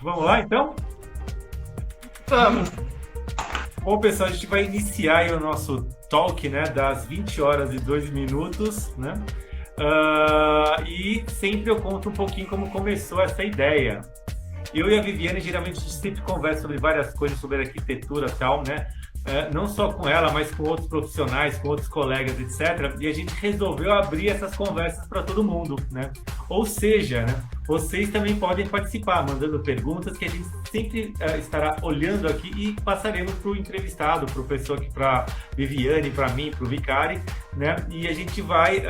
Vamos lá, então? Vamos. Bom, pessoal, a gente vai iniciar aí o nosso talk, né, das 20 horas e 2 minutos, né? E sempre eu conto um pouquinho como começou essa ideia. Eu e a Viviane, geralmente, a gente sempre conversa sobre várias coisas, sobre arquitetura e tal, né? Não só com ela, mas com outros profissionais, com outros colegas, etc. E a gente resolveu abrir essas conversas para todo mundo, né? Ou seja, né, vocês também podem participar, mandando perguntas que a gente sempre estará olhando aqui e passaremos para o entrevistado, para o pessoa aqui, para Viviane, para mim, para o Vicari, né? E a gente vai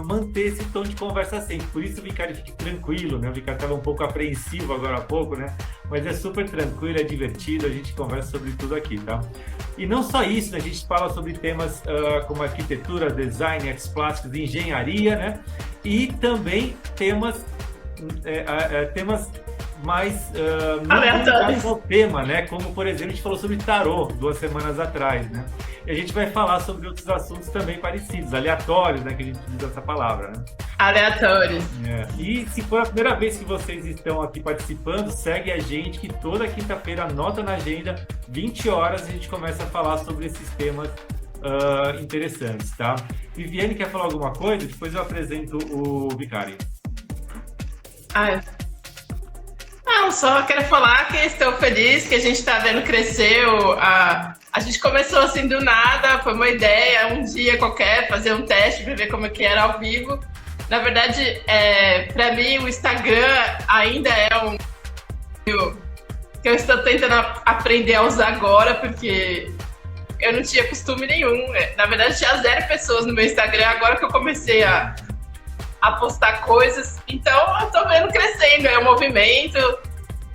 manter esse tom de conversa sempre. Por isso o Vicari fique tranquilo, né? O Vicari estava um pouco apreensivo agora há pouco, né? Mas é super tranquilo, é divertido, a gente conversa sobre tudo aqui, tá? E não só isso, né? A gente fala sobre temas como arquitetura, design, artes plásticas, engenharia, né? E também temas mais não ligados Aleatórios. ao tema, né? Como, por exemplo, a gente falou sobre tarô 2 semanas atrás, né? E a gente vai falar sobre outros assuntos também parecidos, aleatórios, né? Que a gente usa essa palavra, né? Aleatórios. E se for a primeira vez que vocês estão aqui participando, segue a gente que toda quinta-feira, anota na agenda, 20 horas, a gente começa a falar sobre esses temas interessantes, tá? Viviane, quer falar alguma coisa? Depois eu apresento o Vicari. Ai. Não, só quero falar que estou feliz que a gente está vendo crescer. A gente começou assim do nada, foi uma ideia, um dia qualquer, fazer um teste para ver como é que era ao vivo. Na verdade, para mim, o Instagram ainda é um que eu estou tentando aprender a usar agora, porque eu não tinha costume nenhum. Na verdade, tinha 0 pessoas no meu Instagram, agora que eu comecei a postar coisas. Então, eu tô vendo crescendo, é um movimento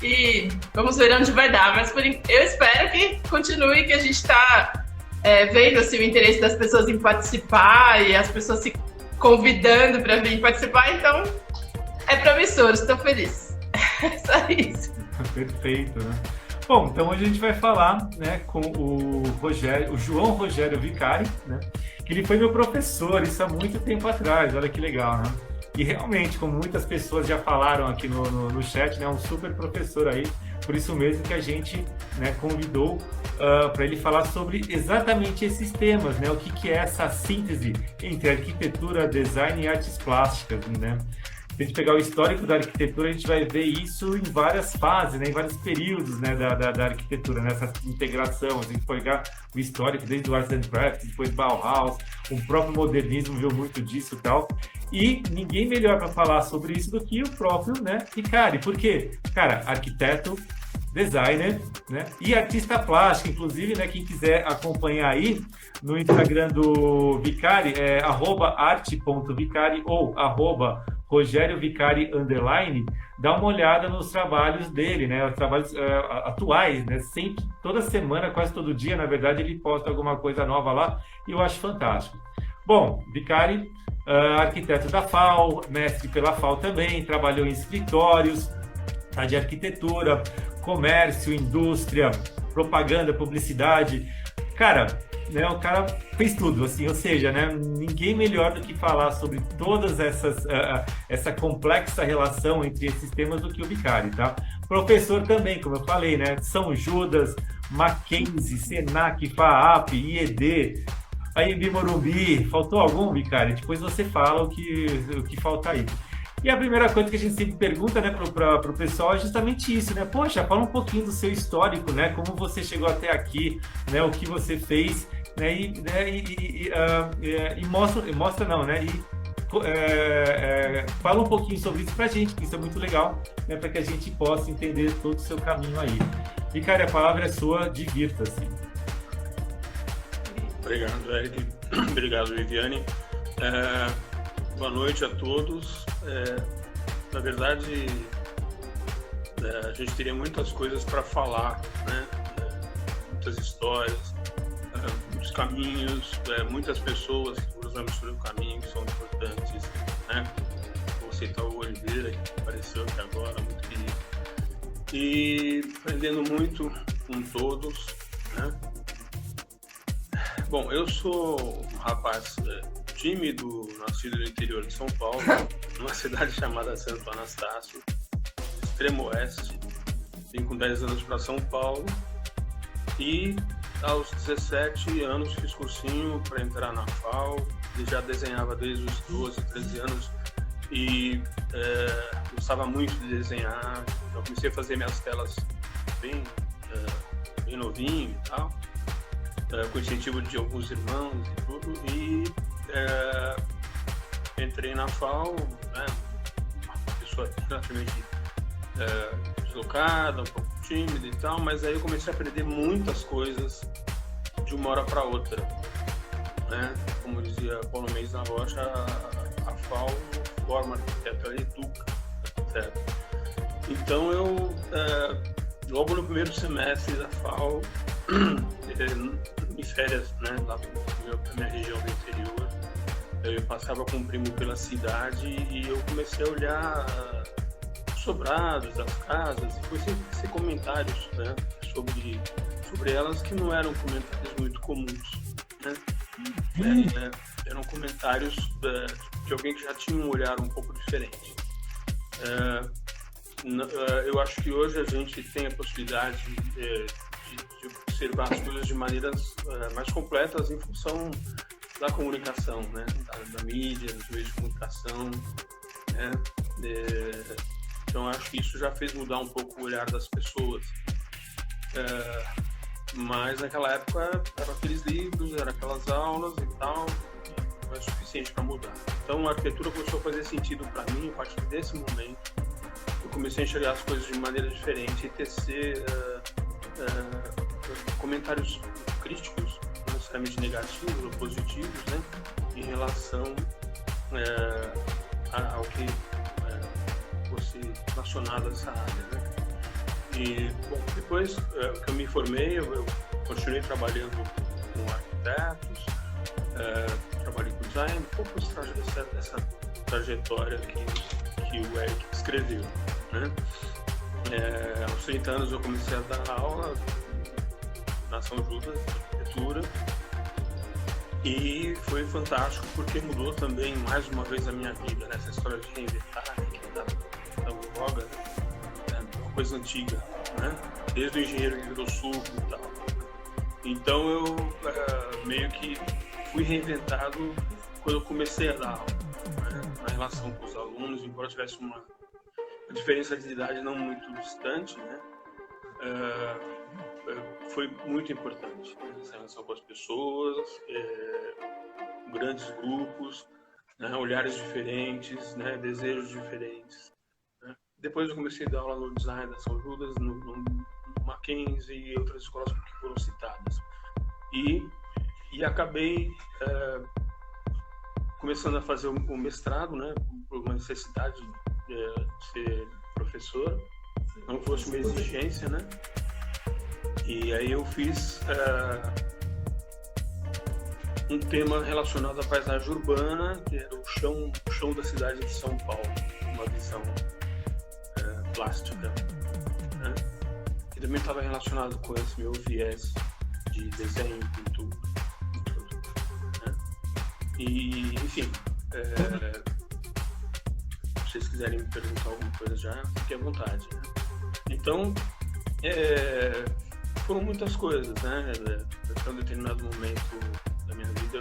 e vamos ver onde vai dar. Mas eu espero que continue, que a gente tá vendo assim, o interesse das pessoas em participar e as pessoas se convidando para vir participar. Então, é promissor, estou feliz. É só isso. Perfeito, né? Bom, então hoje a gente vai falar, né, com o Rogério, o João Rogério Vicari, né, que ele foi meu professor, isso há muito tempo atrás, olha que legal, né? E realmente, como muitas pessoas já falaram aqui no chat, né, um super professor aí, por isso mesmo que a gente, né, convidou para ele falar sobre exatamente esses temas, né, o que é essa síntese entre arquitetura, design e artes plásticas, né? Se a gente pegar o histórico da arquitetura, a gente vai ver isso em várias fases, né, em vários períodos, né, da arquitetura, nessa integração. A gente pegar o histórico desde o Arts and Crafts, depois Bauhaus, o próprio modernismo viu muito disso e tal. E ninguém melhor para falar sobre isso do que o próprio, né, Vicari. Por quê? Cara, arquiteto, designer, né, e artista plástico, inclusive, né, quem quiser acompanhar aí no Instagram do Vicari, é @arte.vicari ou Rogério Vicari _, dá uma olhada nos trabalhos dele, né? Os trabalhos atuais, né? Sempre, toda semana, quase todo dia, na verdade, ele posta alguma coisa nova lá e eu acho fantástico. Bom, Vicari, arquiteto da FAO, mestre pela FAO também, trabalhou em escritórios, tá, de arquitetura, comércio, indústria, propaganda, publicidade. Cara, né, o cara fez tudo, assim, ou seja, né, ninguém melhor do que falar sobre todas essa complexa relação entre esses temas do que o Vicari, tá? Professor também, como eu falei, né, São Judas, Mackenzie, Senac, FAAP, IED, AMB Morumbi, faltou algum, Vicari? Depois você fala o que falta aí. E a primeira coisa que a gente sempre pergunta, né, pro pessoal é justamente isso, né? Poxa, fala um pouquinho do seu histórico, né? Como você chegou até aqui, né? O que você fez, né? E mostra não, né? Fala um pouquinho sobre isso pra gente, que isso é muito legal, né? Para que a gente possa entender todo o seu caminho aí. E, cara, a palavra é sua, divirta-se. Obrigado, Eric. Obrigado, Viviane. Boa noite a todos. Na verdade, a gente teria muitas coisas para falar, né? Muitas histórias, muitos caminhos, muitas pessoas que cruzamos sobre o caminho, que são importantes, né? Vou citar o Oliveira, que apareceu aqui agora, muito querido. E aprendendo muito com todos, né? Bom, eu sou um rapaz tímido, nascido no interior de São Paulo, numa cidade chamada Santo Anastácio, extremo oeste. vim com 10 anos para São Paulo e aos 17 anos fiz cursinho para entrar na FAO. Já desenhava desde os 12, 13 anos e gostava muito de desenhar. Eu comecei a fazer minhas telas bem novinho e tal, com incentivo de alguns irmãos e tudo, e entrei na FAO, né, uma pessoa relativamente deslocada, um pouco tímida e tal, mas aí eu comecei a aprender muitas coisas de uma hora para outra, né? Como dizia Paulo Mendes da Rocha, a FAO forma arquiteto, ela educa, certo? Então eu, logo no primeiro semestre da FAO, em férias, né, lá na minha região do interior, eu passava com um primo pela cidade e eu comecei a olhar os sobrados das casas e comecei a ser comentários, né, sobre elas que não eram comentários muito comuns, né? Eram comentários de alguém que já tinha um olhar um pouco diferente. Eu acho que hoje a gente tem a possibilidade de observar as coisas de maneiras mais completas em função da comunicação, né? Da mídia, dos meios de comunicação, né? Então acho que isso já fez mudar um pouco o olhar das pessoas. Mas naquela época eram aqueles livros, eram aquelas aulas e tal, não é suficiente para mudar. Então a arquitetura começou a fazer sentido para mim a partir desse momento. Eu comecei a enxergar as coisas de maneira diferente e tecer comentários críticos, não necessariamente negativos ou positivos, né, em relação ao que fosse relacionado a essa área, né. E, bom, depois que eu me formei, eu continuei trabalhando com arquitetos, trabalhei com design, um pouco essa trajetória que o Eric escreveu, né? Aos 30 anos eu comecei a dar aula na São Judas, de arquitetura, e foi fantástico porque mudou também mais uma vez a minha vida, né? Essa história de reinventar, que tá moda, uma coisa antiga, né? Desde o engenheiro que virou suco e tal. Então eu meio que fui reinventado quando eu comecei a dar aula, né? Na relação com os alunos, embora tivesse uma diferença de idade não muito distante, né? Foi muito importante, né? Essa relação com as pessoas, grandes grupos, né? Olhares diferentes, né? Desejos diferentes, né? Depois eu comecei a dar aula no design da São Judas, no Mackenzie e outras escolas que foram citadas. E acabei começando a fazer o mestrado, né? Por uma necessidade de ser professor, não fosse uma exigência, né? E aí eu fiz um tema relacionado à paisagem urbana, que era o chão da cidade de São Paulo, uma visão plástica, né? Que também estava relacionado com esse meu viés de desenho, pintura e tudo, né? E, enfim, se vocês quiserem me perguntar alguma coisa já, fiquem à vontade, né? Então, foram muitas coisas, né? Até um determinado momento da minha vida,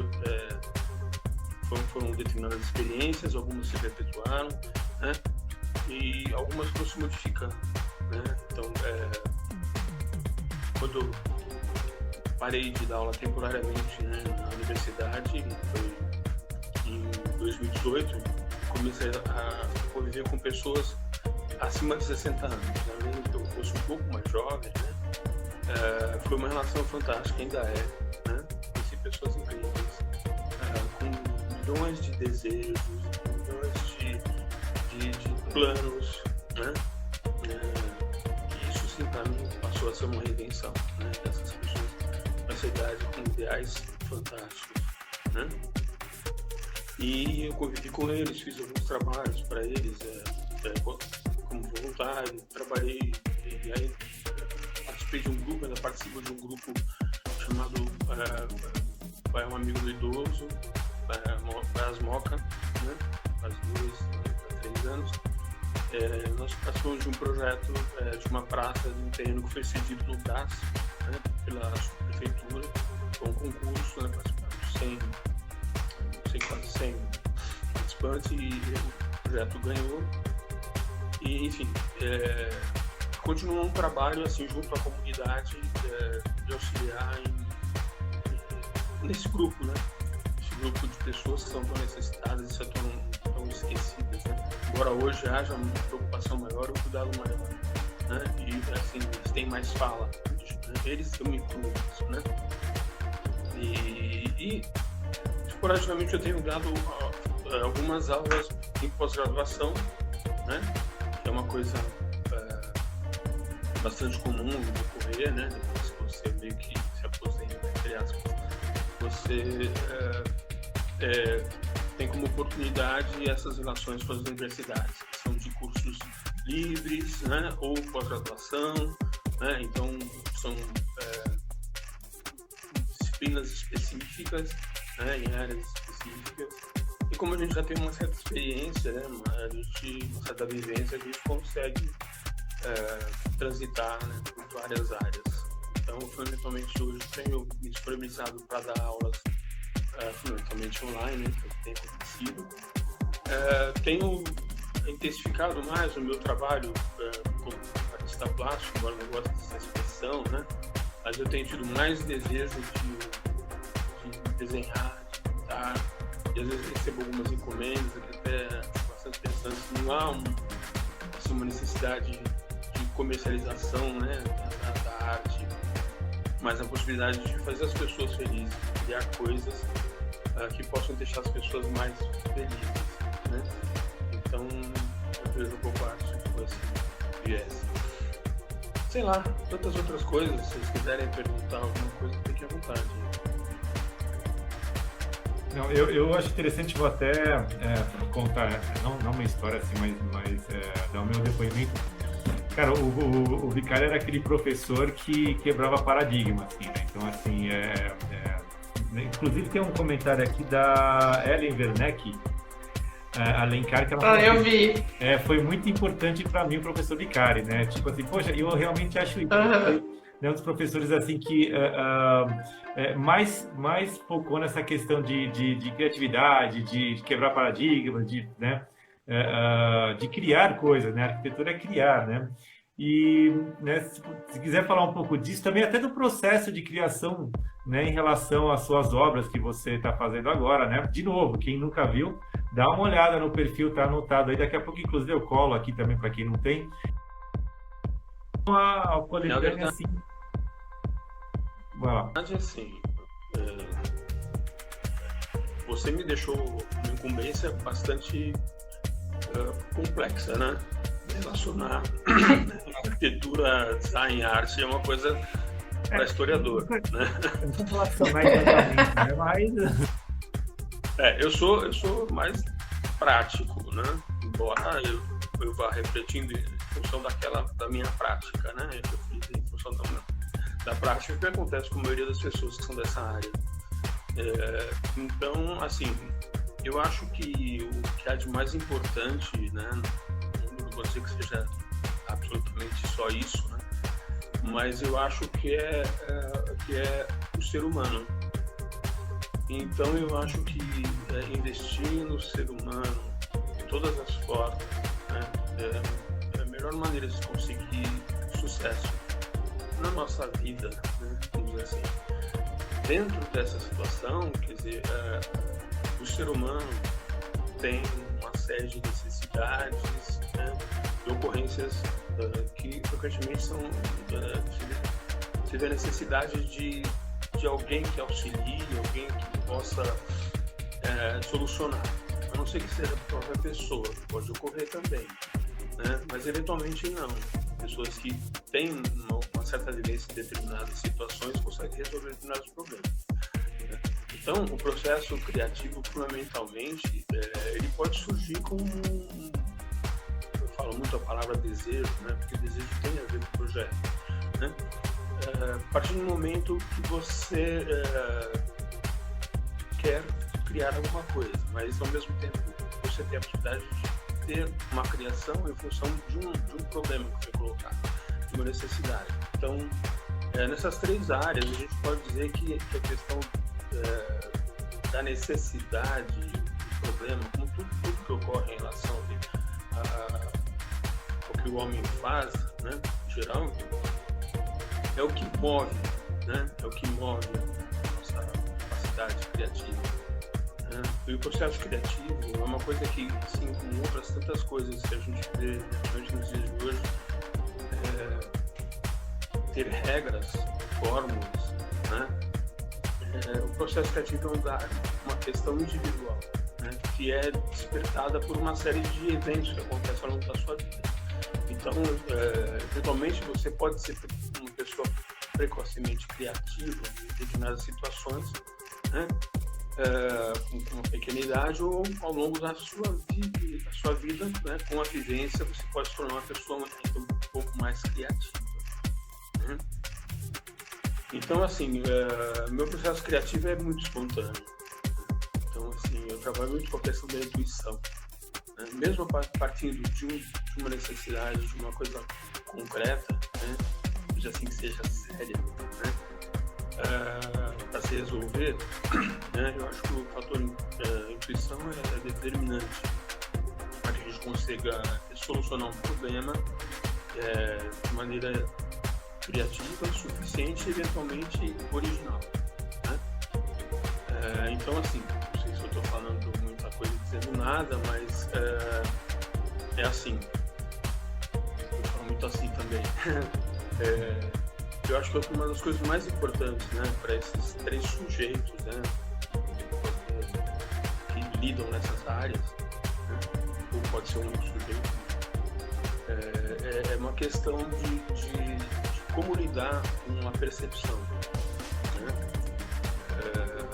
foram determinadas experiências, algumas se perpetuaram, né? E algumas foram se modificando, né? Então, quando eu parei de dar aula temporariamente, né, na universidade, foi em 2018, comecei a conviver com pessoas acima de 60 anos, né? Mesmo que eu fosse um pouco mais jovem, né? Foi uma relação fantástica, ainda né? Conheci pessoas incríveis, com milhões de desejos, milhões de planos, né? E isso, sim, para mim, passou a ser uma redenção, né? Dessas pessoas nessa idade com ideais fantásticos, né? E eu convivi com eles, fiz alguns trabalhos para eles, como voluntário, trabalhei, e aí participei de um grupo, ainda participo de um grupo chamado Pai é um Amigo do nós participamos de um projeto de uma praça, de um terreno que foi cedido no Brás, né, pela prefeitura, com um concurso, né, quase 100 participantes, e o projeto ganhou. E, enfim, continua um trabalho assim, junto à comunidade de auxiliar nesse grupo, né? Esse grupo de pessoas que são tão necessitadas e são tão esquecidas, né? Embora hoje haja uma preocupação maior, um cuidado maior, né? E assim, eles têm mais fala, né? Eles são incluídos, né? E esporadicamente eu tenho dado algumas aulas em pós-graduação, né? Que é uma coisa bastante comum de ocorrer, né? Depois que você meio que se aposenta, entre aspas, você tem como oportunidade essas relações com as universidades, que são de cursos livres, né? Ou pós-graduação, né? Então são disciplinas específicas, né? Em áreas específicas. E como a gente já tem uma certa experiência, né? Uma certa vivência, a gente consegue transitar, né, por várias áreas. Então, fundamentalmente, hoje tenho me disponibilizado para dar aulas fundamentalmente online, né, que tem acontecido. Tenho intensificado mais o meu trabalho como artista plástico, embora eu não gosto dessa expressão, né, mas eu tenho tido mais desejo de desenhar, de pintar, e às vezes recebo algumas encomendas, até bastante pensando se não há uma necessidade de comercialização, né, da arte, mas a possibilidade de fazer as pessoas felizes, criar coisas que possam deixar as pessoas mais felizes, né? Então eu vejo um pouco a arte com esse viés. Sei lá, tantas outras coisas, se vocês quiserem perguntar alguma coisa, fiquem à vontade. Não, eu acho interessante, vou até contar, não uma história assim, mas dar o meu depoimento. Cara, o Vicari era aquele professor que quebrava paradigma, assim, né? Então, assim, inclusive tem um comentário aqui da Ellen Werneck, Alencar, que ela eu vi. Foi muito importante para mim o professor Vicari, né? Tipo assim, poxa, eu realmente acho isso. Um dos professores assim que mais focou nessa questão de criatividade, de quebrar paradigmas, né, de criar coisas, né? A arquitetura é criar, né? E, né, se quiser falar um pouco disso, também até do processo de criação, né, em relação às suas obras que você está fazendo agora, né? De novo, quem nunca viu, dá uma olhada no perfil, tá anotado aí. Daqui a pouco, inclusive, eu colo aqui também para quem não tem. A coletânea assim. Vai lá. Assim, você me deixou uma incumbência bastante complexa, né? Relacionar arquitetura, design, arte é uma coisa para historiador, né? Eu não vou relacionar exatamente, né? Mas... eu sou mais prático, né? Embora eu vá refletindo em função da minha prática, né? Eu fiz em função da prática, o que acontece com a maioria das pessoas que são dessa área. Então, assim, eu acho que o que há de mais importante, né? Não vou dizer que seja absolutamente só isso, né? Mas eu acho que é o ser humano. Então, eu acho que investir no ser humano de todas as formas, né, é a melhor maneira de se conseguir sucesso na nossa vida, né, vamos dizer assim. Dentro dessa situação, quer dizer, o ser humano tem uma série de necessidades, né, de ocorrências que frequentemente são se vê a necessidade de alguém que auxilie, alguém que possa solucionar. A não ser que seja a própria pessoa, pode ocorrer também, né? Mas eventualmente não. Pessoas que têm uma certa vivência em determinadas situações conseguem resolver determinados problemas, né? Então, o processo criativo, fundamentalmente, ele pode surgir como eu falo muito a palavra desejo, né? Porque desejo tem a ver com o projeto, né? A partir do momento que você quer criar alguma coisa, mas ao mesmo tempo você tem a possibilidade de ter uma criação em função de um problema que foi colocado, de uma necessidade. Então, nessas 3 áreas, a gente pode dizer que a questão da necessidade, do problema, como tudo que ocorre em relação ao que o homem faz, né, em geral, é o que move, né, é o que move a nossa capacidade criativa. Né? E o processo criativo é uma coisa que, assim como outras tantas coisas que a gente vê nos dias de hoje, ter regras, fórmulas, né? O processo criativo é uma questão individual, né? Que é despertada por uma série de eventos que acontecem ao longo da sua vida. Então, eventualmente, você pode ser uma pessoa precocemente criativa em determinadas situações, né? Com uma pequena idade, ou ao longo da sua vida, né? Com a vivência, você pode se tornar uma pessoa um pouco mais criativa. Então, assim, meu processo criativo é muito espontâneo. Então, assim, eu trabalho muito com a questão da intuição. Né? Mesmo partindo de uma necessidade, de uma coisa concreta, né? Seja assim que seja séria, né? Para se resolver, né? Eu acho que o fator intuição é determinante para que a gente consiga solucionar um problema de maneira criativa, suficiente e eventualmente original, né? Então, assim, não sei se eu estou falando muita coisa dizendo nada, mas é assim, eu falo muito assim também. Eu acho que uma das coisas mais importantes, né, para esses 3 sujeitos, né, que lidam nessas áreas, né, ou pode ser um único sujeito, é uma questão de como lidar com a percepção, né?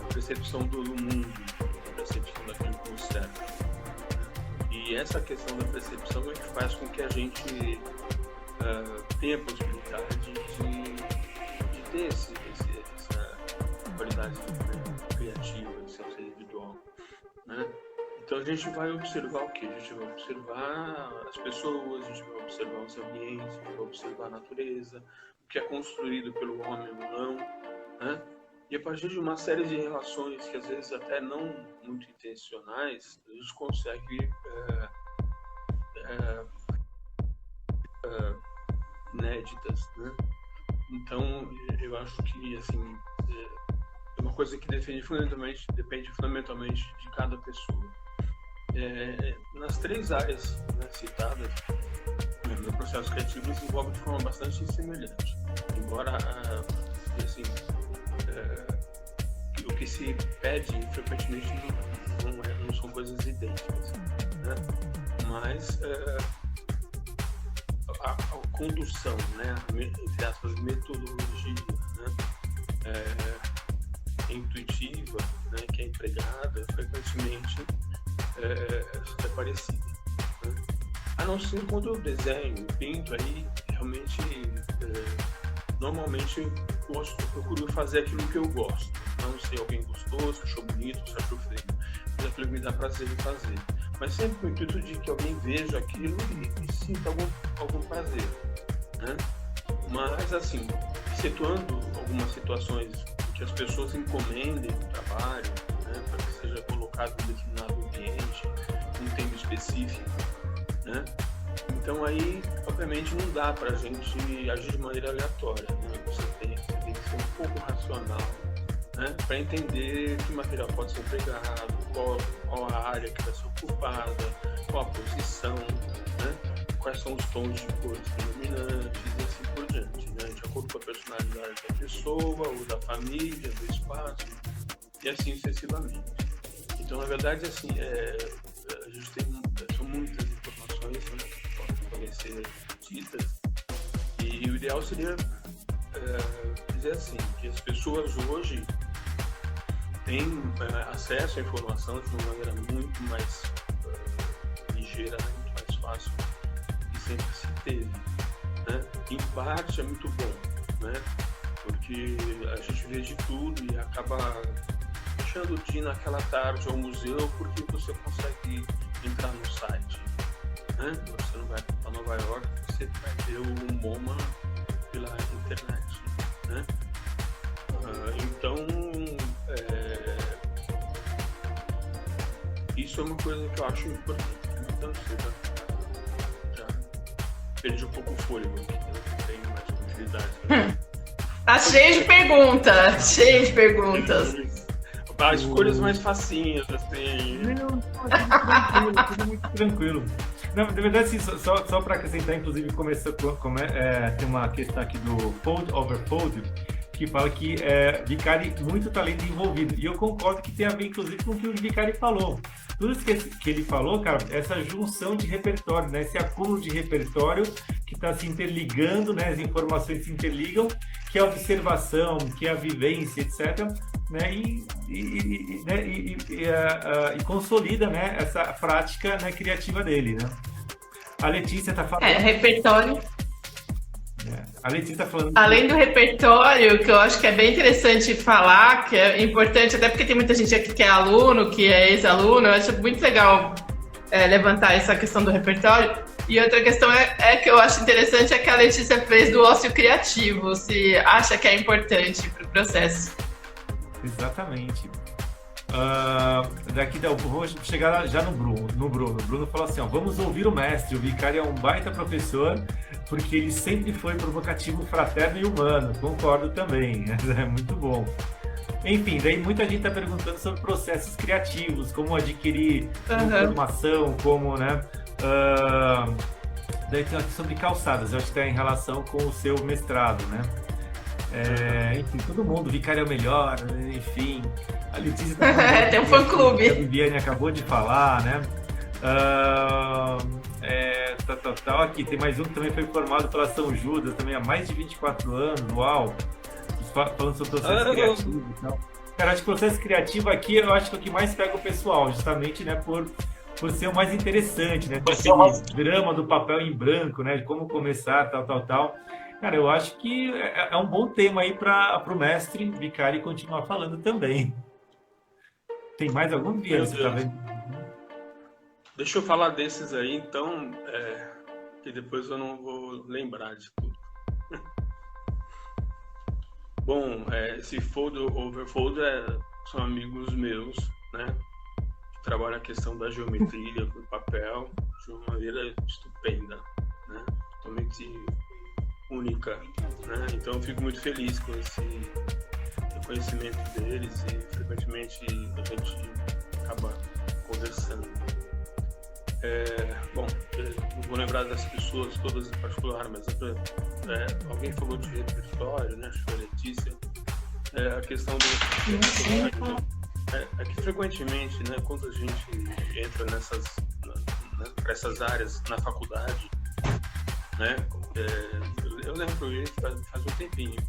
A percepção do mundo, a percepção daquilo que nos serve. E essa questão da percepção é que faz com que a gente tenha a possibilidade de ter essa qualidade, né, criativa, de ser individual, né? Então a gente vai observar o quê? A gente vai observar as pessoas, a gente vai observar os ambientes, a gente vai observar a natureza, o que é construído pelo homem ou não, né? E a partir de uma série de relações que às vezes até não muito intencionais, a gente consegue inéditas, né? Então eu acho que, assim, é uma coisa que depende fundamentalmente de cada pessoa. Nas 3 áreas, né, citadas, meu processo criativo desenvolve de forma bastante semelhante, embora assim, o que se pede frequentemente não são coisas idênticas, né? Mas a condução, né, entre aspas, metodologia, né, intuitiva, né, que é empregada frequentemente é parecida, né? A não ser quando eu desenho, pinto, aí realmente normalmente eu procuro fazer aquilo que eu gosto, não se alguém gostou, se achou bonito, se achou feio, mas aquilo que me dá prazer em fazer, mas sempre com o intuito de que alguém veja aquilo e sinta algum prazer, né? Mas, assim, excetuando algumas situações em que as pessoas encomendem o trabalho, né, para que seja colocado em determinado ambiente, um tempo específico, né? Então aí, obviamente, não dá para a gente agir de maneira aleatória, né? Você tem que ser um pouco racional, né, para entender que material pode ser empregado, qual a área que vai ser ocupada, qual a posição, né, quais são os tons de cores predominantes e assim por diante, né, de acordo com a personalidade da pessoa, ou da família, do espaço, e assim sucessivamente. Então, na verdade, assim, a gente são muitas informações, né, que podem ser ditas, e o ideal seria dizer assim, que as pessoas hoje têm acesso à informação de uma maneira muito mais ligeira, muito mais fácil que sempre se teve, né? Em parte é muito bom, né? Porque a gente vê de tudo e acaba deixando de ir naquela tarde ao museu porque você consegue entrar no site, né? Você não vai para Nova York, você vai ver o MoMA pela internet, né? Então, isso é uma coisa que eu acho importante. Então, você já perdi um pouco o fôlego aqui, eu tenho mais continuidade. Né? Tá cheio de perguntas, cheio de perguntas. As escolhas mais facinhas, assim. Não, tudo muito tranquilo. Não, na verdade, assim, só para acrescentar, inclusive, tem uma questão aqui do Fold Over Fold, que fala que Vicari, muito talento envolvido. E eu concordo que tem a ver, inclusive, com o que o Vicari falou. Tudo isso que ele falou, cara, essa junção de repertório, né? Esse acúmulo de repertório que está se interligando, né? As informações se interligam, que é a observação, que é a vivência, etc., né? E consolida, né? Essa prática, né, criativa dele, né? A Letícia está falando... repertório. A Letícia está falando... Além do repertório, que eu acho que é bem interessante falar, que é importante, até porque tem muita gente aqui que é aluno, que é ex-aluno, eu acho muito legal levantar essa questão do repertório. E outra questão que eu acho interessante é que a Letícia fez do ócio criativo, se acha que é importante para o processo. Exatamente. Vou chegar já no Bruno. O Bruno falou assim, vamos ouvir o mestre. O Vicari é um baita professor, porque ele sempre foi provocativo, fraterno e humano. Concordo também, é muito bom. Enfim, daí muita gente está perguntando sobre processos criativos, como adquirir informação, como, né? Daí tem aqui sobre calçadas, eu acho que está em relação com o seu mestrado, né? Enfim, todo mundo, Vicari é o melhor, enfim. A Letícia tem um fã-clube. A Viviane acabou de falar, né? Aqui tem mais um que também foi formado pela São Judas, também há mais de 24 anos, uau! Falando sobre processo criativo e tal. Cara, acho que o processo criativo aqui, eu acho que é o que mais pega o pessoal, justamente, né, por ser o mais interessante, né? Tem aquele drama do papel em branco, né? De como começar, tal. Cara, eu acho que é um bom tema aí para o mestre Vicari continuar falando também. Tem mais algum dia? Você tá vendo? Deixa eu falar desses aí, então, que depois eu não vou lembrar de tudo. Bom, esse Fold Over Fold são amigos meus, né? Que trabalham a questão da geometria com papel de uma maneira estupenda, né? Totalmente única, né? Então eu fico muito feliz com esse reconhecimento deles e frequentemente a gente acaba conversando. Bom, não vou lembrar das pessoas todas em particular, mas alguém falou de repertório, né? Acho que a Letícia. A questão do... É que frequentemente, né, quando a gente entra para essas áreas na faculdade, né? Eu lembro isso faz um tempinho.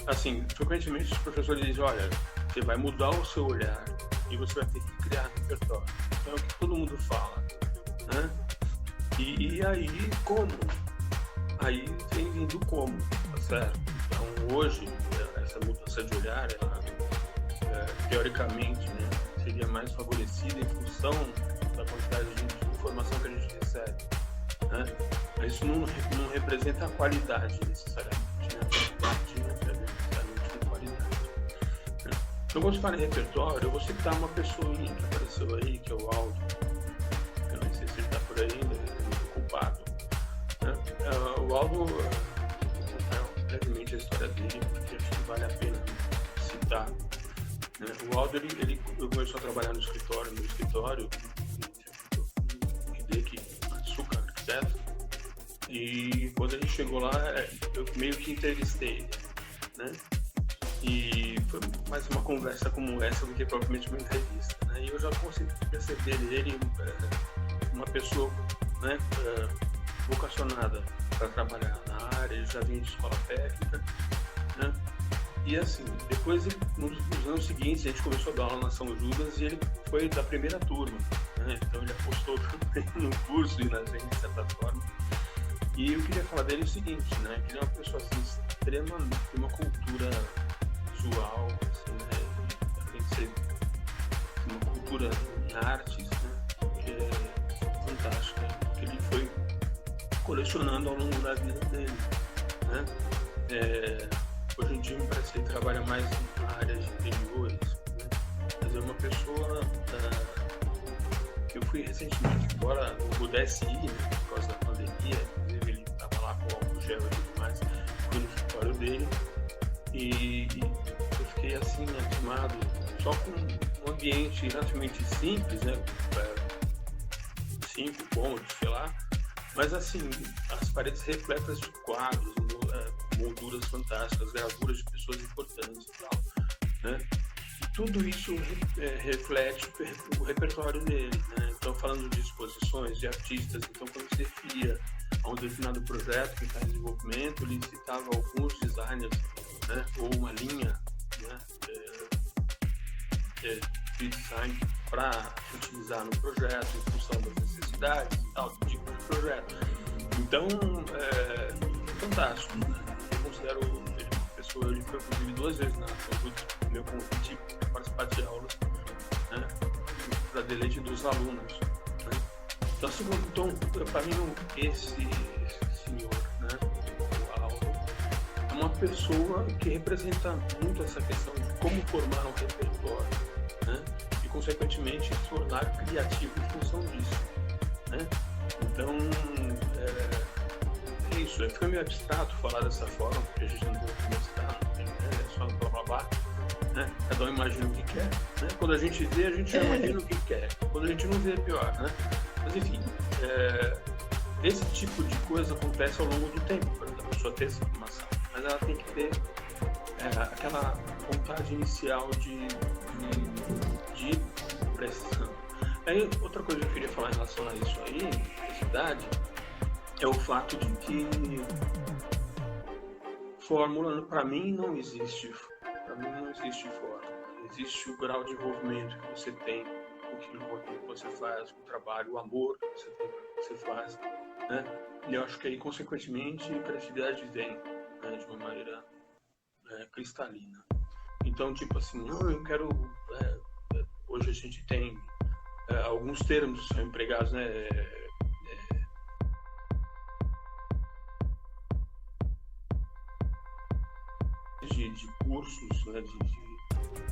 Assim, frequentemente os professores dizem, olha, você vai mudar o seu olhar e você vai ter que criar repertório. Então é o que todo mundo fala, né? E aí, como? Aí tem vindo como, tá certo? Então hoje, essa mudança de olhar, ela, teoricamente, né, seria mais favorecida em função da quantidade de informação que a gente recebe, né? Mas isso não representa a qualidade necessariamente, né? Necessariamente qualidade. Então, quando se fala em repertório, eu vou citar uma pessoinha que apareceu aí, que é o Aldo. Eu não sei se ele está por aí ainda, ele é muito ocupado. Né? O Aldo, brevemente a história dele, porque acho que vale a pena citar. Né? O Aldo, ele começou a trabalhar no escritório, que Açúcar, arquiteto. E quando ele chegou lá, eu meio que entrevistei ele, né? E foi mais uma conversa como essa do que propriamente uma entrevista, né? E eu já consegui perceber nele uma pessoa, né, vocacionada para trabalhar na área. Ele já vinha de escola técnica, né? E assim, depois, nos anos seguintes, a gente começou a dar aula na São Judas e ele foi da primeira turma, né? Então ele apostou no curso e na gente, de certa forma. E eu queria falar dele o seguinte, né? Que ele é uma pessoa assim, extremamente, tem uma cultura visual, assim, né? Além de ser uma cultura em artes, né? Que é fantástica que ele foi colecionando ao longo da vida dele, né? Hoje em dia me parece que ele trabalha mais na área de interiores, né? Mas é uma pessoa que eu fui recentemente, embora não pudesse ir, né, por causa da pandemia, inclusive ele estava lá com álcool gel e tudo mais, fui no escritório dele e eu fiquei assim, animado, só com um ambiente relativamente simples, né? Simples, cômodo, sei lá, mas assim, as paredes repletas de quadros, molduras fantásticas, gravuras de pessoas importantes e tal, né? E tudo isso reflete o repertório dele, né? Então, falando de exposições, de artistas, então quando você referia a um determinado projeto que está em desenvolvimento, ele citava alguns designers, né? Ou uma linha, né? De design para utilizar no projeto em função das necessidades e tal, do tipo de projeto. Então, fantástico, né? Eu considero ele uma pessoa, ele foi inclusive 2 vezes na Conjunto, meu convite para participar de aulas, né? Para deleite dos alunos, né? Então, para mim, esse senhor, né? O Auro, é uma pessoa que representa muito essa questão de como formar um repertório, né? E, consequentemente, se tornar criativo em função disso, né? Então, é isso. Fica meio abstrato falar dessa forma, porque a gente não tem como estar, né? É só blá blá blá, né? Cada um imagina o que quer, né? Quando a gente vê, a gente já imagina o que quer. Quando a gente não vê, é pior, né? Mas, enfim, esse tipo de coisa acontece ao longo do tempo, por exemplo, a pessoa ter essa informação, mas ela tem que ter aquela vontade inicial de pressão. Aí, outra coisa que eu queria falar em relação a isso aí, necessidade, é o fato de que fórmula, para mim, não existe. Para mim, não existe fórmula. Existe o grau de envolvimento que você tem com aquilo que você faz, com o trabalho, o amor que você tem com o que você faz, né? E eu acho que aí, consequentemente, a criatividade vem, né, de uma maneira cristalina. Então, tipo assim, eu quero... hoje a gente tem alguns termos que são empregados, né? De cursos, né?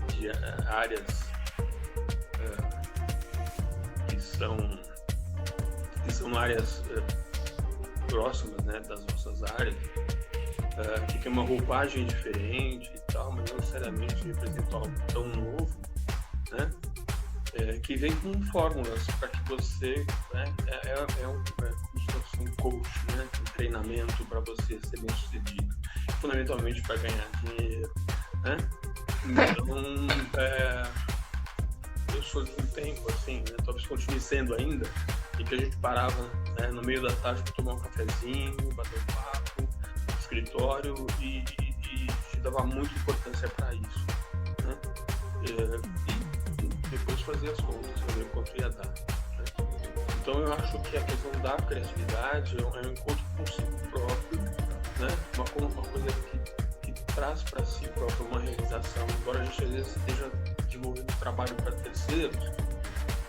de áreas que são áreas próximas, né? Das nossas áreas, que tem uma roupagem diferente e tal, mas não necessariamente representa algo tão novo, né? Que vem com fórmulas para que você, né, como se fosse um coach, né, um treinamento para você ser bem sucedido, fundamentalmente para ganhar dinheiro, né? Então, eu sou de um tempo assim, né, talvez continue sendo ainda, em que a gente parava, né, no meio da tarde para tomar um cafezinho, bater um papo, no escritório e dava muita importância para isso, né? Depois fazer as contas, saber o quanto ia dar, né? Então eu acho que a questão da criatividade é um encontro consigo próprio, né? Uma coisa que traz para si próprio uma realização, embora a gente às vezes esteja desenvolvendo trabalho para terceiros,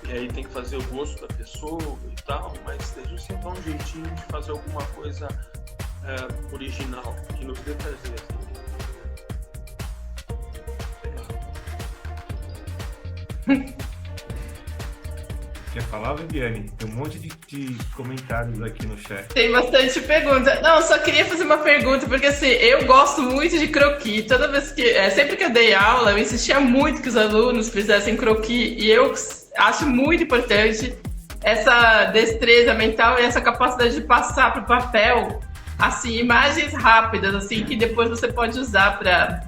e aí tem que fazer o gosto da pessoa e tal, mas a gente sempre dá um jeitinho de fazer alguma coisa original, que nos dê prazer, assim. Quer falar, Viviane? Tem um monte de comentários aqui no chat. Tem bastante pergunta. Não, só queria fazer uma pergunta, porque assim, eu gosto muito de croquis. Toda vez que, sempre que eu dei aula, eu insistia muito que os alunos fizessem croquis, e eu acho muito importante essa destreza mental e essa capacidade de passar para o papel, assim, imagens rápidas, assim, que depois você pode usar para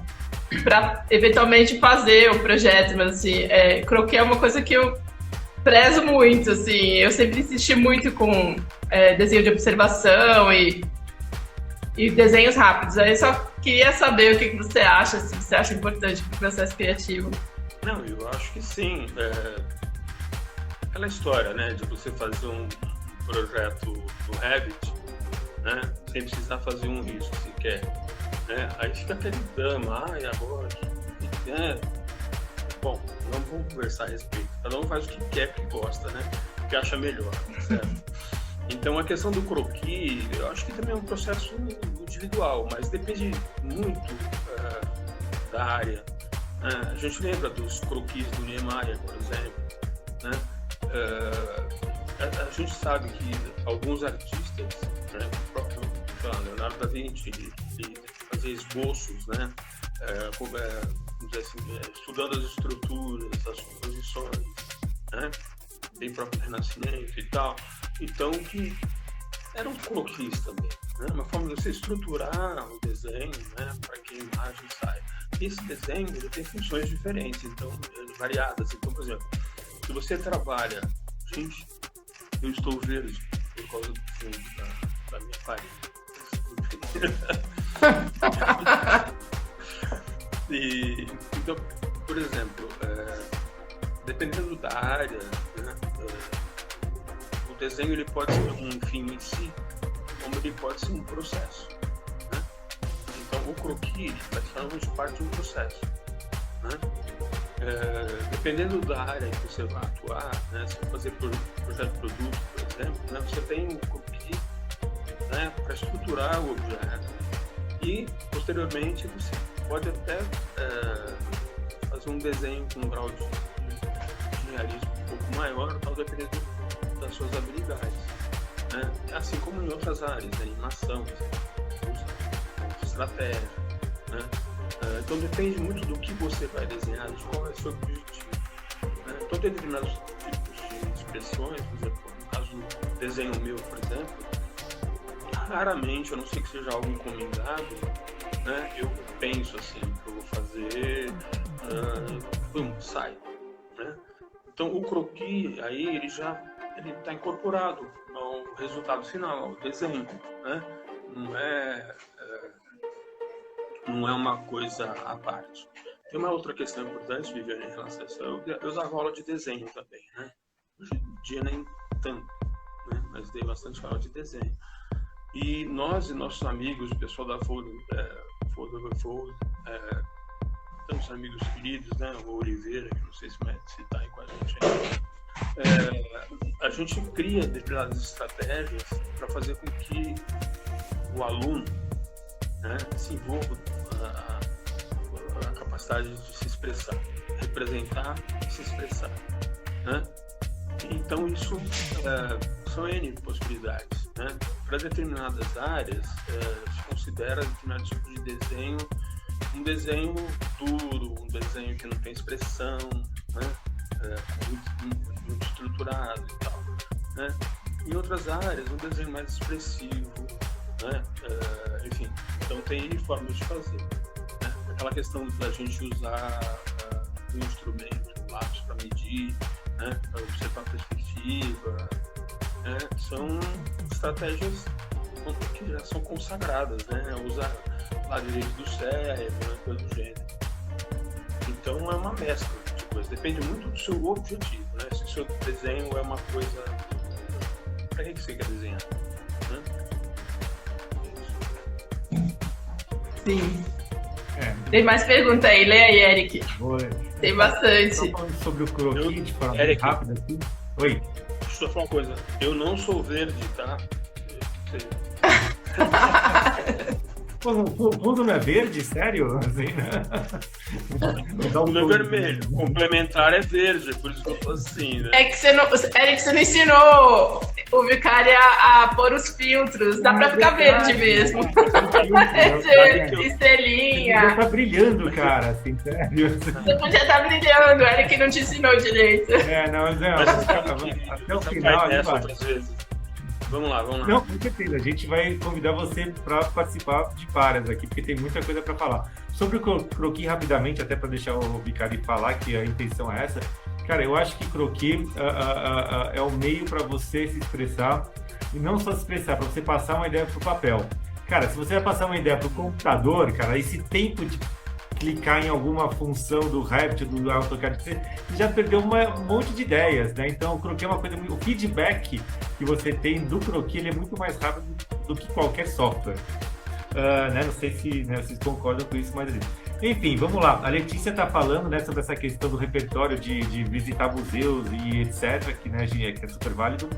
eventualmente fazer o projeto, mas assim, croquis é uma coisa que eu prezo muito, assim, eu sempre insisti muito com desenho de observação e desenhos rápidos. Aí eu só queria saber o que você acha, se você acha importante para o processo criativo. Não, eu acho que sim. Aquela história, né, de você fazer um projeto no Revit, né, sem precisar fazer um risco sequer, né? Aí fica aquele drama, e agora? Bom, não vamos conversar a respeito. Cada um faz o que quer, que gosta, né? que acha melhor, certo? Então a questão do croquis, eu acho que também é um processo individual, mas depende muito da área. A gente lembra dos croquis do Niemeyer, por exemplo, né? A gente sabe que alguns artistas, né, o próprio Leonardo da Vinci, ele fazia esboços, né? Vamos dizer assim, estudando as estruturas, as composições, né? Bem próprio Renascimento e tal. Então, que eram croquis também, né? Uma forma de você estruturar o desenho, né? Para que a imagem saia. E esse desenho ele tem funções diferentes, então, variadas. Então, por exemplo, se você trabalha... Gente, eu estou verde por causa do fundo da minha parede. Então, por exemplo, dependendo da área, né, o desenho ele pode ser um fim em si, como ele pode ser um processo, né? Então, o croquis praticamente parte de um processo, né? Dependendo da área que você vai atuar, né, se for fazer projeto de produto, por exemplo, né, você tem um croquis, né, para estruturar o objeto e, posteriormente, você pode até fazer um desenho com um grau de realismo um pouco maior, tal, dependendo das suas habilidades, né? Assim como em outras áreas, né, animação, estratégia, né? Então depende muito do que você vai desenhar, de qual é o seu objetivo, né? Então tem determinados tipos de expressões, por exemplo, no caso do desenho meu, por exemplo, raramente, a não ser que seja algo encomendado, né, eu penso assim, que eu vou fazer, sai, né? Então o croquis aí ele está incorporado ao resultado final, ao desenho, né? Não é uma coisa à parte. Tem uma outra questão importante, Viviane, em relação a isso. Eu usava aula de desenho também, né? Hoje em dia nem tanto, né? Mas dei bastante aula de desenho. E nós e nossos amigos, o pessoal da Fold Over Fold, temos amigos queridos, né? O Oliveira, que não sei se está aí com a gente aí. A gente cria determinadas estratégias para fazer com que o aluno, né, desenvolva a capacidade de se expressar, representar e se expressar, né? Então isso são N possibilidades, né? Para determinadas áreas se considera determinado tipo de desenho um desenho duro, um desenho que não tem expressão, né? Muito estruturado e tal, né? Em outras áreas um desenho mais expressivo, né? Enfim, então tem formas de fazer, né? Aquela questão da gente usar um instrumento, um lápis para medir, né? Para observar a perspectiva, né? São estratégias que já são consagradas, né? Usar o lado direito do cérebro, né? Coisa do gênero. Então é uma mescla de coisas, depende muito do seu objetivo, né? Se o seu desenho é uma coisa, para que você quer desenhar, né? Sim. Tem mais pergunta aí, lê aí, Eric. Oi. Tem bastante. Só falando sobre o croquis, de forma Eric, rápida aqui. Oi. Deixa eu falar uma coisa. Eu não sou verde, tá? Pô, o fundo não é verde? Sério? Assim, né? O fundo é vermelho. Complementar é verde, por isso que eu tô assim, né? É que você não, Eric, você não ensinou o Vicari a pôr os filtros. Dá pra ficar verde mesmo. Estrelinha. Você tá brilhando, cara, assim, sério. Você podia estar brilhando, o Eric não te ensinou direito. Não, até o final a gente vai. Vamos lá. Não, com certeza. A gente vai convidar você para participar de várias aqui, porque tem muita coisa para falar. Sobre o croquis, rapidamente, até para deixar o Vicari falar, que a intenção é essa. Cara, eu acho que croquis é o meio para você se expressar, e não só se expressar, para você passar uma ideia pro papel. Cara, se você vai passar uma ideia pro computador, cara, esse tempo de clicar em alguma função do Revit, do AutoCAD, você já perdeu um monte de ideias, né? Então, o croquis é uma coisa muito... O feedback que você tem do croquis, ele é muito mais rápido do que qualquer software. Né? Não sei se vocês concordam com isso, mas Enfim, vamos lá. A Letícia está falando, né, sobre essa questão do repertório de visitar museus e etc, que, né, que é super válido.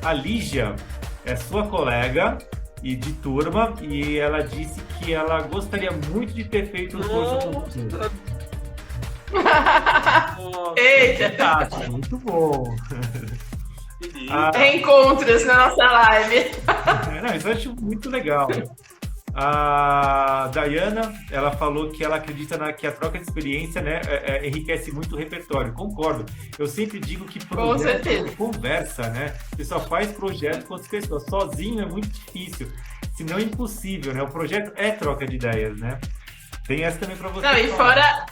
A Lígia é sua colega e de turma, e ela disse que ela gostaria muito de ter feito um curso com você. Eita! Fantástico, muito bom. Reencontros na nossa live. Não, isso eu acho muito legal. A Dayana, ela falou que ela acredita que a troca de experiência, né, enriquece muito o repertório. Concordo. Eu sempre digo que projeto é conversa, né? Você só faz projeto com as pessoas. Sozinho é muito difícil, se não impossível, né? O projeto é troca de ideias, né? Tem essa também para você. Não, e fora...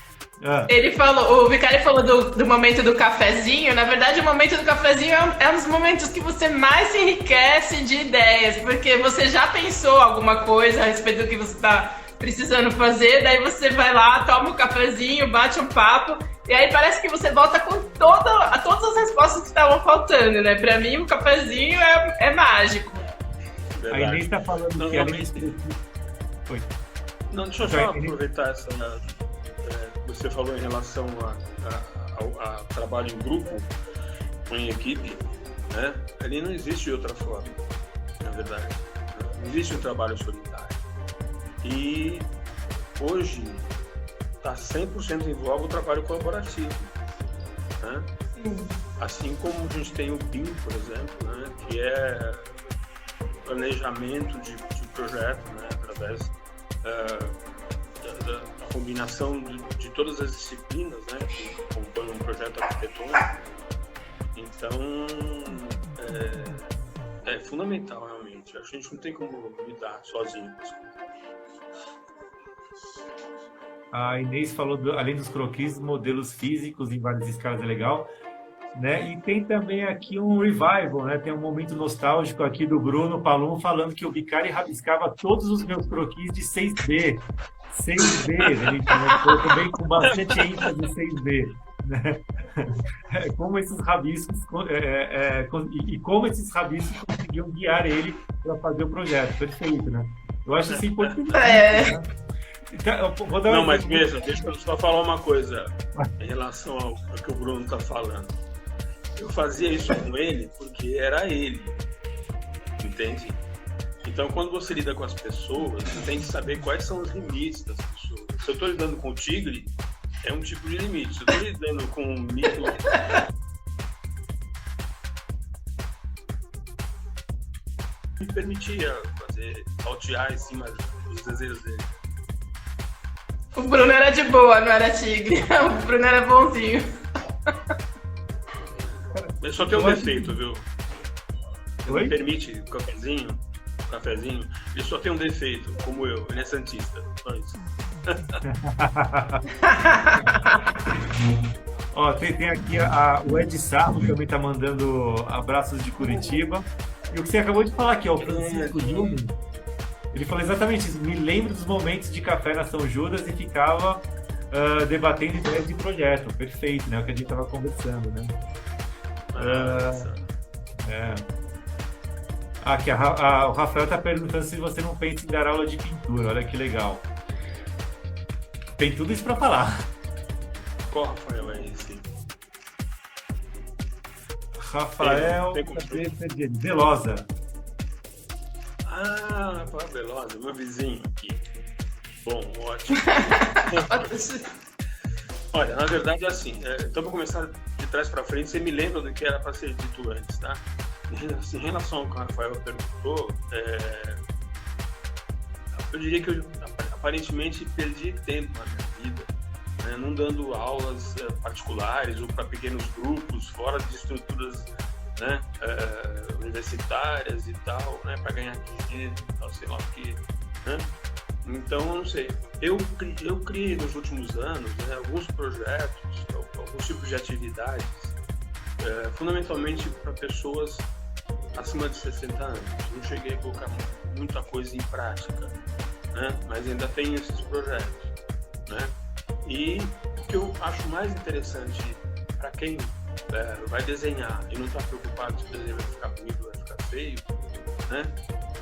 Ele falou, o Vicari falou do momento do cafezinho. Na verdade, o momento do cafezinho é um dos momentos que você mais se enriquece de ideias, porque você já pensou alguma coisa a respeito do que você está precisando fazer, daí você vai lá, toma um cafezinho, bate um papo, e aí parece que você volta com todas as respostas que estavam faltando, né? Pra mim, o cafezinho é mágico. Verdade. A Inês está falando que além de... Oi. Não, deixa eu só aproveitar essa... Você falou em relação a trabalho em grupo ou em equipe, né? Ali não existe outra forma, na verdade. Não existe um trabalho solitário. E hoje está 100% em voga o trabalho colaborativo, né? Assim como a gente tem o BIM, por exemplo, né? Que é planejamento de projeto, né? Através da combinação de todas as disciplinas, né, que compõem um projeto arquitetônico. Então, é fundamental, realmente. A gente não tem como lidar sozinho com isso. A Inês falou, além dos croquis, modelos físicos em várias escalas é legal, né? E tem também aqui um revival, né? Tem um momento nostálgico aqui do Bruno Palum falando que o Vicari rabiscava todos os meus croquis de 6B. 6B, ele colocou também com bastante ênfase em 6B, né? Como esses rabiscos como esses rabiscos conseguiam guiar ele para fazer o projeto. Perfeito, né? Eu acho isso importante. Né? Então, vou dar mas mesmo, deixa eu só falar uma coisa em relação ao que o Bruno está falando. Eu fazia isso com ele porque era ele, entende? Então, quando você lida com as pessoas, você tem que saber quais são os limites das pessoas. Se eu estou lidando com o tigre, é um tipo de limite. Se eu estou lidando com um mito... me permitia saltear em cima dos desejos dele. O Bruno era de boa, não era tigre. O Bruno era bonzinho. Ele só tem um defeito, viu? Oi? Me permite o cafezinho, ele só tem um defeito, como eu, ele é santista, só isso. Ó, tem aqui o Ed Sarro, que também tá mandando abraços de Curitiba. E o que você acabou de falar aqui, ó, o Francisco Júnior, ele falou exatamente isso. Me lembro dos momentos de café na São Judas e ficava debatendo ideias de projeto. Perfeito, né? O que a gente tava conversando, né? Aqui, o Rafael está perguntando se você não pensa em dar aula de pintura. Olha que legal. Tem tudo isso para falar. Qual Rafael é esse? Rafael Velosa. Rafael Velosa, meu vizinho aqui. Bom, ótimo. Olha, na verdade é assim. Então, para começar de trás para frente, você me lembra do que era para ser dito antes, tá? Em relação ao que o Rafael perguntou, eu diria que eu aparentemente perdi tempo na minha vida, né, não dando aulas particulares ou para pequenos grupos, fora de estruturas, né, universitárias e tal, né, para ganhar dinheiro e tal, sei lá o que, né? Então, eu não sei. Eu criei nos últimos anos, né, alguns projetos, alguns tipos de atividades, fundamentalmente para pessoas acima de 60 anos. Não cheguei a colocar muita coisa em prática, né? Mas ainda tenho esses projetos, né? E o que eu acho mais interessante para quem vai desenhar e não está preocupado se o desenho vai ficar bonito ou vai ficar feio, né?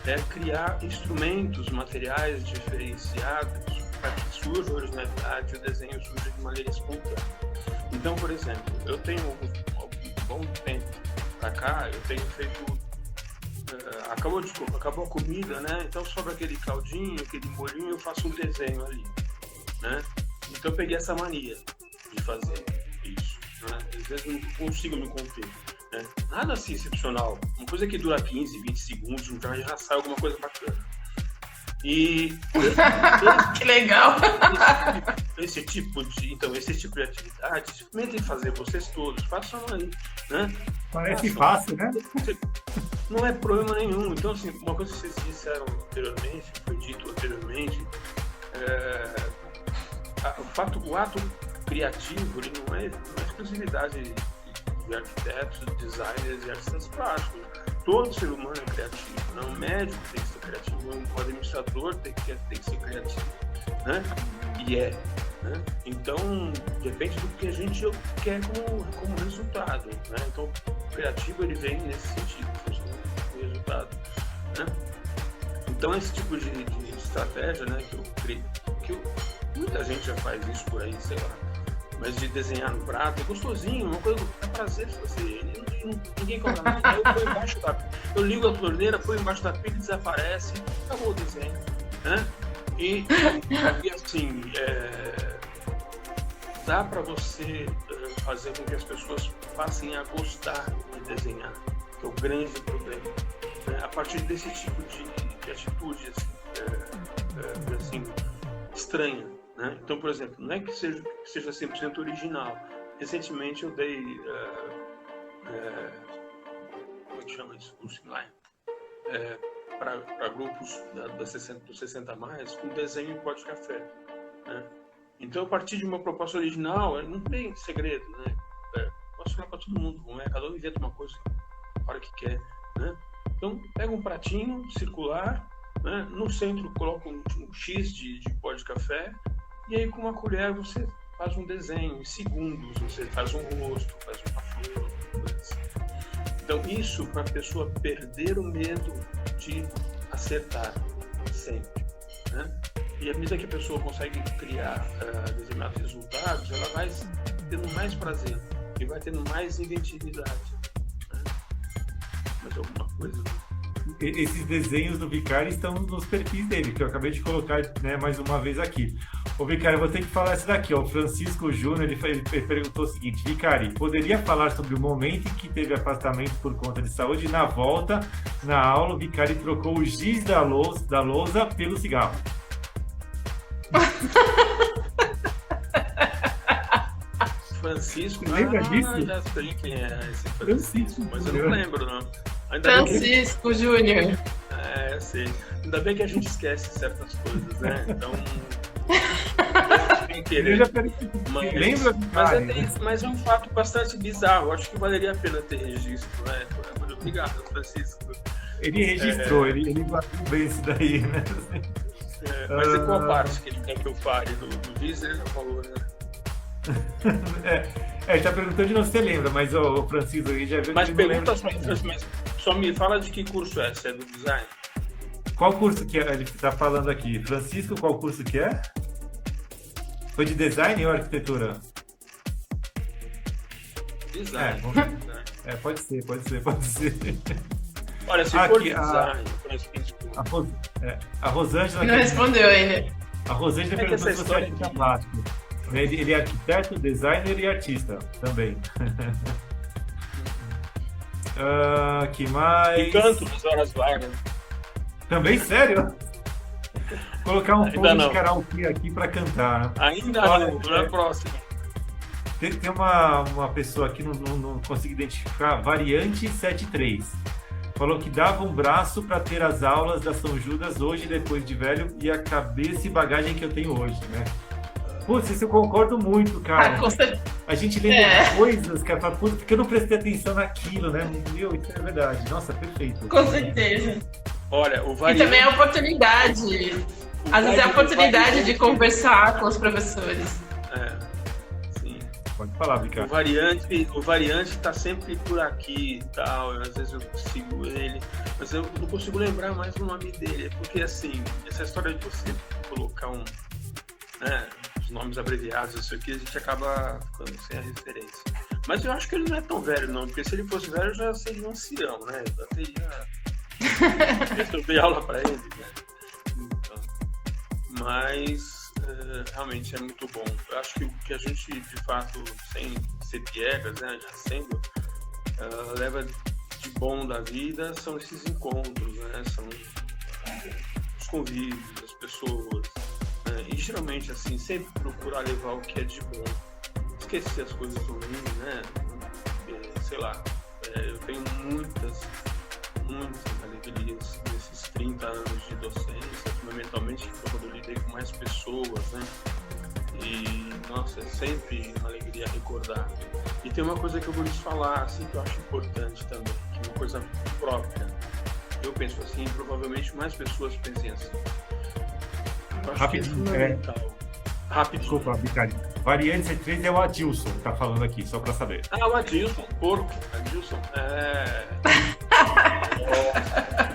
é criar instrumentos, materiais diferenciados para que surja a originalidade e o desenho surja de maneira espontânea. Então, por exemplo, eu tenho algum bom tempo para cá, eu tenho feito acabou a comida, né? Então sobra aquele caldinho, aquele molhinho, eu faço um desenho ali, né? Então eu peguei essa mania de fazer isso, né? Às vezes eu não consigo me conter, né? Nada assim excepcional, uma coisa que dura 15, 20 segundos, então já sai alguma coisa bacana. E que legal! Esse tipo de atividade, experimentem fazer vocês todos, façam aí, né? Parece fácil, né? Não é problema nenhum. Então, assim, uma coisa que vocês disseram anteriormente, foi dito anteriormente, o ato criativo, ele não é exclusividade de arquitetos, designers e artistas plásticos. Todo ser humano é criativo, né? Um médico tem que ser criativo, um administrador tem que ser criativo, né? E né? Então, depende do que a gente quer como resultado, né? Então, o criativo, ele vem nesse sentido, o resultado, né? Então, esse tipo de estratégia, né, muita gente já faz isso por aí, sei lá, mas de desenhar no prato é gostosinho, uma coisa, é prazer fazer. Ninguém cobra nada. Eu ligo a torneira, põe embaixo da pilha, desaparece, acabou o desenho, né? E assim, dá para você fazer com que as pessoas passem a gostar de desenhar, que é o grande problema, né? A partir desse tipo de atitude assim, estranha, né? Então, por exemplo, não é que seja 100% original. Recentemente eu dei como é que chama isso? Curso online para grupos dos 60 mais com desenho em pó de café, né? Então, a partir de uma proposta original, não tem segredo, né? Posso falar para todo mundo como é, cada um inventa uma coisa na hora que quer, né? Então, pega um pratinho circular, né? No centro coloca um X de pó de café, e aí com uma colher você faz um desenho, em segundos você faz um rosto, faz uma flor, coisa assim. Então, isso para a pessoa perder o medo de acertar sempre, né? E à medida que a pessoa consegue criar determinados resultados, ela vai tendo mais prazer e vai tendo mais inventividade, né? Mas alguma coisa... Esses desenhos do Vicari estão nos perfis dele, que eu acabei de colocar, né, mais uma vez aqui. Ô, Vicari, eu vou ter que falar isso daqui, ó. O Francisco Júnior, ele perguntou o seguinte: Vicari, poderia falar sobre o momento em que teve afastamento por conta de saúde e na volta, na aula, o Vicari trocou o giz da lousa pelo cigarro? Francisco, lembra disso? Já sei quem é esse Francisco, mas eu não lembro, não. Francisco Júnior. Eu sei. Ainda bem que a gente esquece certas coisas, né? Então. Sem querer. Mas é um fato bastante bizarro. Acho que valeria a pena ter registro, né? Muito obrigado, Francisco. Ele registrou, ele guardou bem isso daí, né? Mas é qual parte que ele quer que eu fale? Do Deezer, ele já falou, né? Ele tá perguntando de não se você lembra, mas o Francisco aí já viu. Mas pergunta só me fala de que curso é, se é do design. Qual curso que é? Ele tá falando aqui. Francisco, qual curso que é? Foi de design ou arquitetura? Design. Pode ser. Olha, se for design, Francisco. A Rosângela... Não respondeu ainda. A Rosângela perguntou se você é artista plástico. Ele é arquiteto, designer e artista também. Que mais? E canto nas horas vagas. Também? Sério? Colocar um fundo de karaokê aqui para cantar. Ainda não, na próxima. Tem uma pessoa aqui, não consigo identificar, Variante 73. Falou que dava um braço para ter as aulas da São Judas hoje, depois de velho, e a cabeça e bagagem que eu tenho hoje, né? Putz, isso eu concordo muito, cara. A gente lembra coisas, cara, fala, putz, porque eu não prestei atenção naquilo, né? Meu, isso é verdade. Nossa, perfeito. Com certeza. Olha, E também é a oportunidade. Às vezes é a oportunidade de conversar com os professores. Sim. Pode falar, O Ricardo. variante está sempre por aqui e tal. Às vezes eu sigo ele, mas eu não consigo lembrar mais o nome dele. Porque assim, essa história de você colocar né, os nomes abreviados, isso aqui, a gente acaba ficando sem a referência. Mas eu acho que ele não é tão velho, não, porque se ele fosse velho, já seria um ancião, né? Eu já teria. Eu dei aula para ele, né? Então, mas realmente é muito bom. Eu acho que o que a gente, de fato, sem ser piegas, né, já sendo, leva de bom da vida são esses encontros, né? São os convívios, as pessoas. Né? E geralmente, assim, sempre procurar levar o que é de bom. Esquecer as coisas ruins, né? Sei lá, eu tenho muitas alegrias nesses 30 anos de docência, fundamentalmente quando eu lidei com mais pessoas, né? E, nossa, é sempre uma alegria recordar. E tem uma coisa que eu vou lhes falar, assim, que eu acho importante também, que é uma coisa própria. Eu penso assim, e provavelmente mais pessoas pensem assim. Eu acho que é fundamental. Rapidinho. Desculpa, Ricardo. Variante C3 é o Adilson, tá falando aqui, só pra saber. O Adilson, porco. Adilson,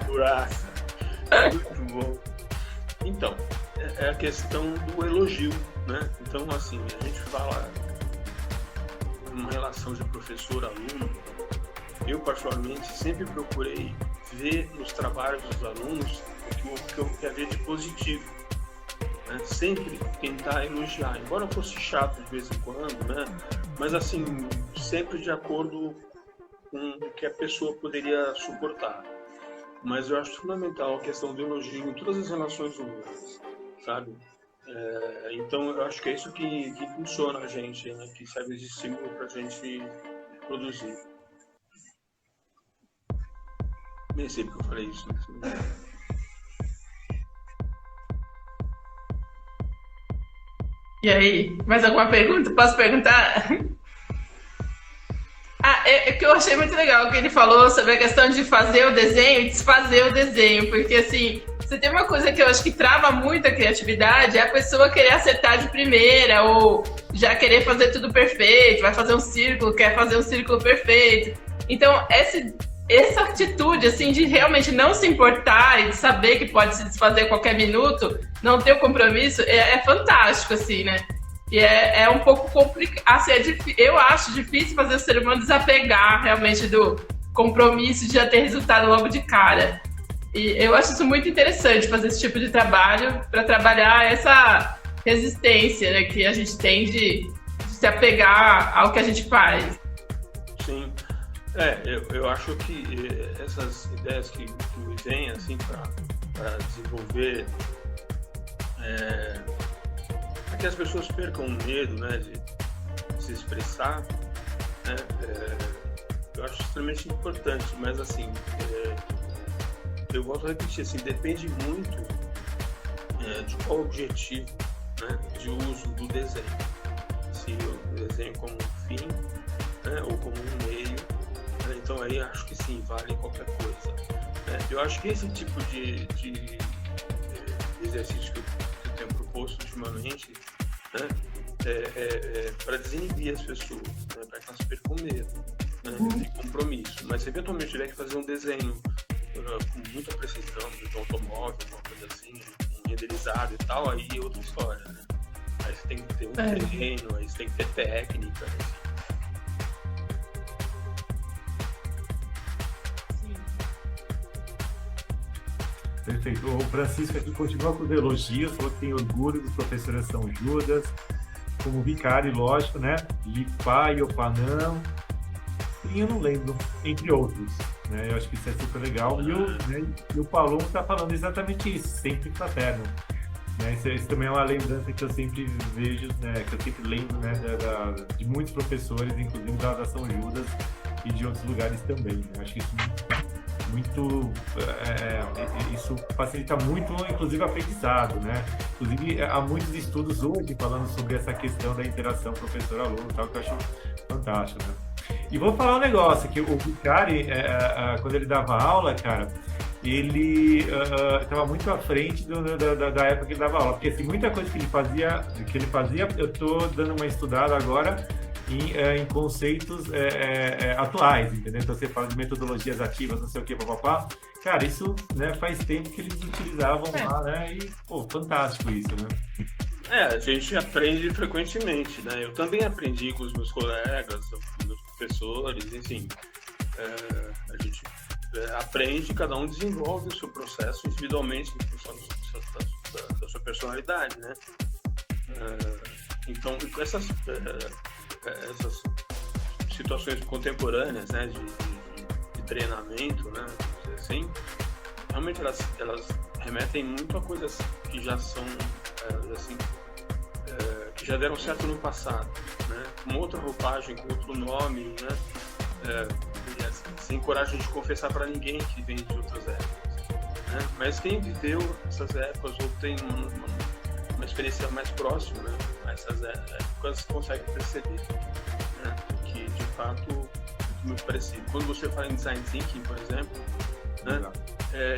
Buraça. Muito bom. Então, é a questão do elogio, né? Então, assim, a gente fala numa relação de professor-aluno. Eu, particularmente, sempre procurei ver nos trabalhos dos alunos o que eu quero ver de positivo. Né? Sempre tentar elogiar, embora fosse chato de vez em quando, né? Mas assim, sempre de acordo com o que a pessoa poderia suportar. Mas eu acho fundamental a questão do elogio em todas as relações humanas, sabe? Então eu acho que é isso que impulsiona a gente, né? Que serve de estímulo para a gente produzir. Nem sei porque eu falei isso, né? E aí, mais alguma pergunta? Posso perguntar? É que eu achei muito legal o que ele falou sobre a questão de fazer o desenho e desfazer o desenho, porque assim, você tem uma coisa que eu acho que trava muito a criatividade, é a pessoa querer acertar de primeira, ou já querer fazer tudo perfeito, vai fazer um círculo, quer fazer um círculo perfeito. Então, essa atitude, assim, de realmente não se importar e de saber que pode se desfazer a qualquer minuto, não ter o compromisso, é fantástico, assim, né? E é um pouco complicado. Assim, eu acho difícil fazer o ser humano desapegar realmente do compromisso de já ter resultado logo de cara. E eu acho isso muito interessante, fazer esse tipo de trabalho, para trabalhar essa resistência, né, que a gente tem de se apegar ao que a gente faz. Sim. Eu acho que essas ideias que me vêm assim, para desenvolver, para que as pessoas percam o medo, né, de se expressar, né, eu acho extremamente importante, mas assim, eu volto a repetir, assim, depende muito de qual objetivo, né, de uso do desenho. Se o desenho como um fim, né, ou como um meio. Então aí acho que sim, vale qualquer coisa. Eu acho que esse tipo de exercício que eu tenho proposto ultimamente, né, para desinibir as pessoas, né, para que elas percam medo, né, de compromisso. Mas se eventualmente tiver que fazer um desenho com muita precisão, de um automóvel, uma coisa assim, renderizado e tal, aí é outra história, né? Aí você tem que ter um treino, aí você tem que ter técnica, assim. Perfeito. O Francisco aqui continua com os elogios, falou que tem orgulho do professor São Judas, como vicário, lógico, né? Lipá e Opanão, e eu não lembro, entre outros. Né? Eu acho que isso é super legal. E o Paulo está falando exatamente isso, sempre fraterno. Né? Isso também é uma lembrança que eu sempre vejo, né? Que eu sempre lembro, né? De muitos professores, inclusive da São Judas e de outros lugares também. Né? Acho que isso isso facilita muito, inclusive, o aprendizado, né? Inclusive, há muitos estudos hoje falando sobre essa questão da interação professor-aluno, tal, que eu acho fantástico, né? E vou falar um negócio, que o Vicari, quando ele dava aula, cara, ele estava muito à frente da época que ele dava aula, porque assim, muita coisa que ele fazia, eu estou dando uma estudada agora em conceitos atuais, entendeu? Então você fala de metodologias ativas, não sei o que, papapá. Cara, isso, né, faz tempo que eles utilizavam lá, né? E, pô, fantástico isso, né? A gente aprende frequentemente, né? Eu também aprendi com os meus colegas, com os meus professores, enfim. A gente aprende, cada um desenvolve o seu processo individualmente em função da sua personalidade, né? Então, essas situações contemporâneas, né, de treinamento, né, assim, realmente elas remetem muito a coisas que já são, assim, que já deram certo no passado, né, com outra roupagem, com outro nome, né, e assim, sem coragem de confessar para ninguém que vem de outras épocas, né, mas quem viveu essas épocas ou tem uma experiência mais próxima, né, a essas épocas, consegue perceber, né, que de fato é muito parecido. Quando você fala em design thinking, por exemplo, né,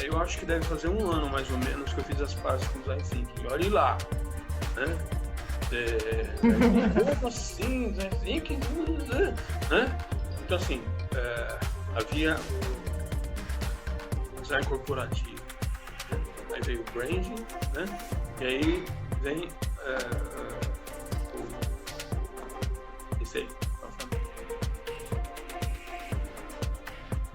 eu acho que deve fazer 1 ano mais ou menos que eu fiz as pazes com design thinking. Olhe lá, né? Como assim, design thinking, né? Então assim, havia o design corporativo, né? Aí veio o branding, né? E aí vem esse aí.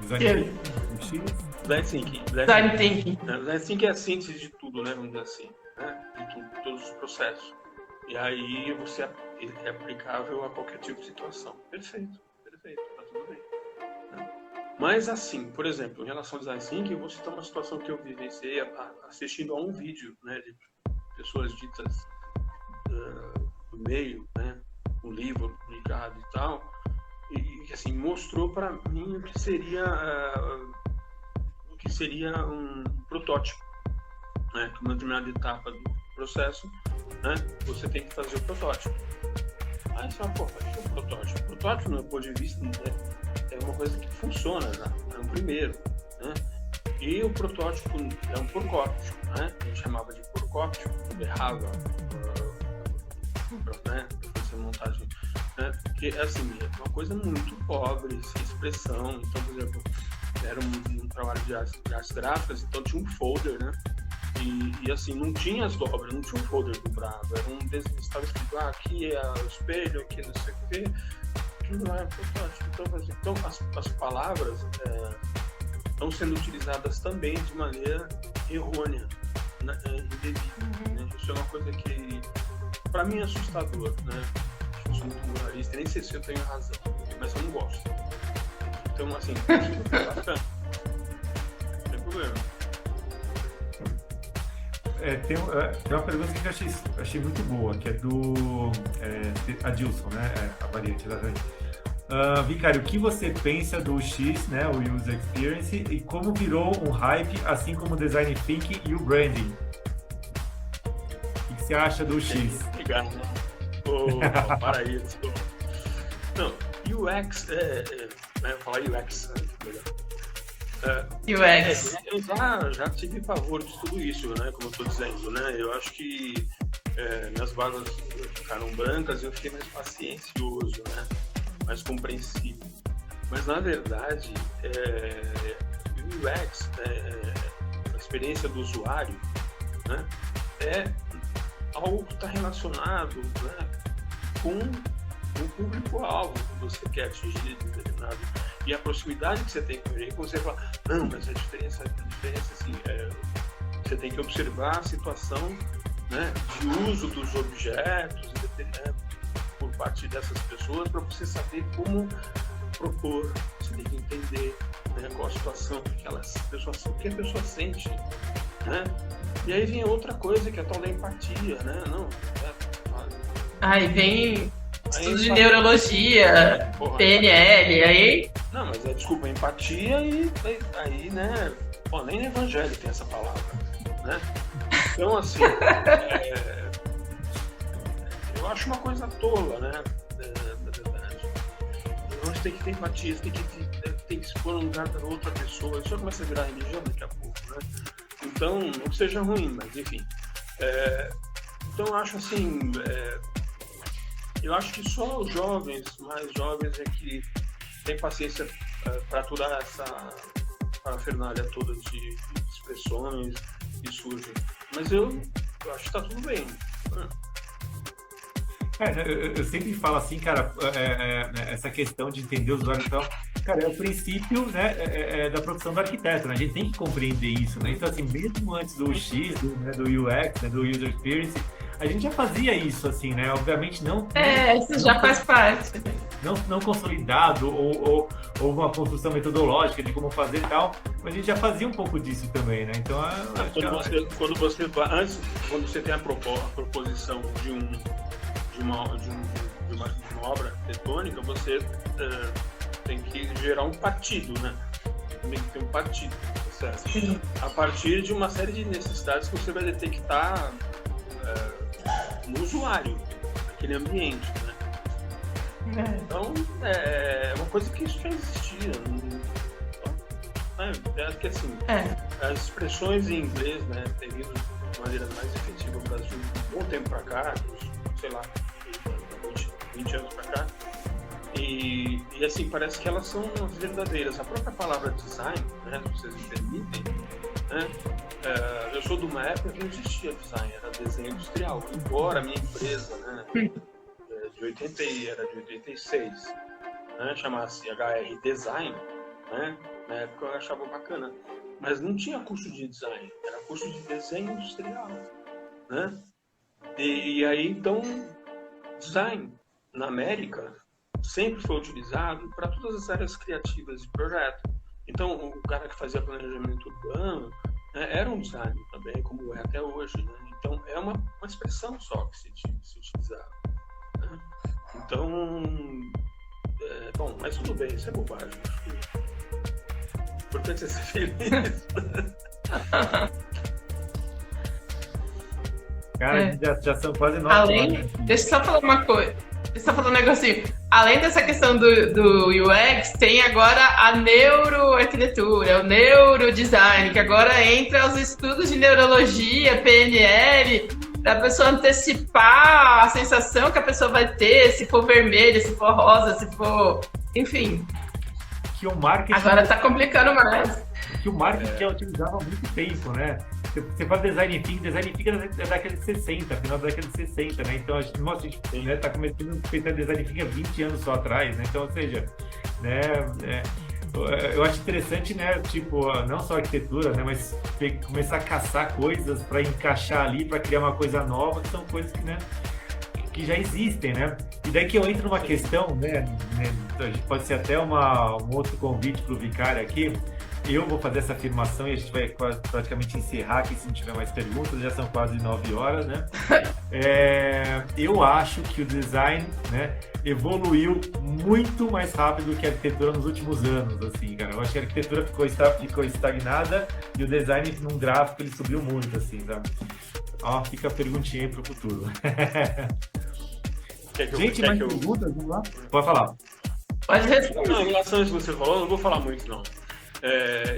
Design thinking. Design thinking. Design thinking é a síntese de tudo, né? Vamos dizer assim, né? De todos os processos. E aí ele é aplicável a qualquer tipo de situação. Perfeito, tá tudo bem. Né? Mas assim, por exemplo, em relação ao design thinking, eu vou citar uma situação que eu vivenciei assistindo a um vídeo, né? De pessoas ditas do meio, né? Um livro publicado e tal, e assim, mostrou para mim o que seria um protótipo, né? Que uma determinada etapa do processo, né? Você tem que fazer o protótipo. Aí você fala, pô, mas o protótipo? O protótipo, no meu ponto de vista, é uma coisa que funciona, né? É um primeiro, né? E o protótipo é um porcóptico, né? A gente chamava de porcóptico, errava, né? Essa montagem, né? Porque, assim, é uma coisa muito pobre, sem expressão. Então, por exemplo, era um trabalho de artes gráficas, então tinha um folder, né? E assim, não tinha as dobras, não tinha um folder dobrado. Era estava escrito, aqui é o espelho, aqui não sei o quê. Aquilo não é protótipo. Então as palavras estão sendo utilizadas também de maneira errônea, né, indevida. Né? Isso é uma coisa que, para mim, é assustador, né? Eu sou muito moralista, nem sei se eu tenho razão, mas eu não gosto. Então, assim, isso é bacana. Não tem problema. Tem uma pergunta que eu achei muito boa, que é do Adilson, né? A variante da Vicário, o que você pensa do X, né, o User Experience, e como virou um hype, assim como o Design Thinking e o Branding? O que você acha do X? Obrigado. Para isso. Não, UX, falar UX, melhor. UX. Eu já tive pavor de tudo isso, né? Como eu estou dizendo, né? Eu acho que minhas barras ficaram brancas e eu fiquei mais paciencioso, né? Mais compreensível. Mas na verdade, o UX, a experiência do usuário, né? É algo que está relacionado, né? Com o público-alvo que você quer atingir determinado. E a proximidade que você tem com ele, quando você fala, não, mas a diferença assim, você tem que observar a situação, né, de uso dos objetos por parte dessas pessoas para você saber como propor. Você tem que entender, né, qual a situação que o que a pessoa sente, né? E aí vem outra coisa que é a tal da empatia, né? Aí vem estudo de neurologia, PNL, aí... Não, mas desculpa, empatia e aí, né? Pô, nem no evangelho tem essa palavra, né? Então, assim, eu acho uma coisa tola, né? Na verdade. Eu acho que tem que ter empatia, você tem que se pôr no lugar da outra pessoa. Isso começa a virar religião daqui a pouco, né? Então, não que seja ruim, mas enfim. Então, eu acho assim... Eu acho que só os jovens, mais jovens, é que tem paciência para toda essa parafernália toda de expressões que surgem. Mas eu acho que está tudo bem. Eu sempre falo assim, cara, essa questão de entender os usuários e tal, cara, é o princípio, né, da profissão do arquiteto, né? A gente tem que compreender isso, né? Então, assim, mesmo antes do UX, do UX, né, do User Experience, a gente já fazia isso, assim, né? Obviamente não... Isso já faz parte. Não consolidado ou uma construção metodológica de como fazer e tal, mas a gente já fazia um pouco disso também, né? Então, quando você tem a proposição de uma obra arquitetônica, você tem que gerar um partido, né? Tem que ter um partido, certo? Sim. A partir de uma série de necessidades que você vai detectar no usuário, naquele ambiente, né? Então, é uma coisa que isso já existia. Que assim, as expressões em inglês, né, têm vindo de maneira mais efetiva no Brasil de um bom tempo para cá, sei lá, 20 anos para cá. E assim, parece que elas são verdadeiras. A própria palavra design, né, se vocês me permitem, né, eu sou de uma época que não existia design, era desenho industrial. Embora a minha empresa, né, era de 86, né, chamasse HR Design, né, na época eu achava bacana. Mas não tinha curso de design, era curso de desenho industrial, né? E aí, então, design na América sempre foi utilizado para todas as áreas criativas de projeto. Então, o cara que fazia planejamento urbano, né, era um designer também, como é até hoje, né? Então, é uma expressão só que se utilizava, né? Então, bom, mas tudo bem, isso é bobagem. O importante é ser feliz. Cara, já são quase 9 horas. Deixa eu só falar uma coisa. Deixa eu só falar um negocinho. Além dessa questão do UX, tem agora a neuroarquitetura, o neurodesign, que agora entra os estudos de neurologia, PNL, da pessoa antecipar a sensação que a pessoa vai ter, se for vermelho, se for rosa, se for... Enfim. Que o marketing... Agora tá complicando mais. Que o marketing já utilizava há muito tempo, né? Você fala design thinking é da década de 60, final da década de 60, né? Então, a gente né, tá começando a pensar em design thinking há 20 anos só atrás, né? Então, ou seja, né, eu acho interessante, né? Tipo, não só a arquitetura, né? Mas começar a caçar coisas para encaixar ali, para criar uma coisa nova, que são coisas que, né, que já existem, né? E daí que eu entro numa questão, né? Pode ser até um outro convite para o Vicário aqui. Eu vou fazer essa afirmação e a gente vai praticamente encerrar aqui se não tiver mais perguntas, já são quase 9 horas, né? Eu acho que o design, né, evoluiu muito mais rápido que a arquitetura nos últimos anos, assim, cara. Eu acho que a arquitetura ficou estagnada e o design num gráfico ele subiu muito, assim, tá? Ó, fica a perguntinha aí pro futuro. Gente, mais perguntas? Vamos lá? Pode falar. Pode responder. Não, em relação a isso que você falou, eu não vou falar muito, não.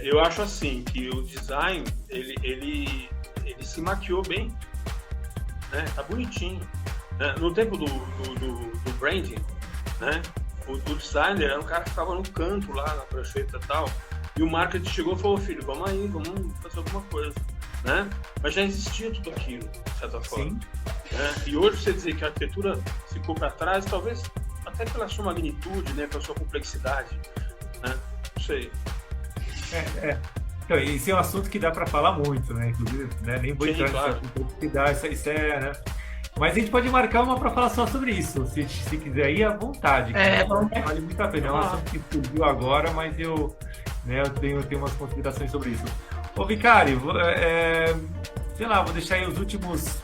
Eu acho assim que o design ele se maquiou bem, né? Tá bonitinho, né? No tempo do branding, né? O designer era um cara que ficava no canto lá na prancheta e tal, e o marketing chegou e falou: filho, vamos aí, vamos fazer alguma coisa, né? Mas já existia tudo aquilo, de certa forma. Né? E hoje você dizer que a arquitetura ficou para trás, talvez até pela sua magnitude, né? Pela sua complexidade, né? Não sei. Então, esse é um assunto que dá para falar muito, né? Inclusive, né? Nem vou entrar nesse assunto que dá, isso é, né? Mas a gente pode marcar uma para falar só sobre isso, se quiser ir à vontade. Vale muito a pena. É um assunto que surgiu agora, mas eu tenho umas considerações sobre isso. Ô, Vicário, sei lá, vou deixar aí os últimos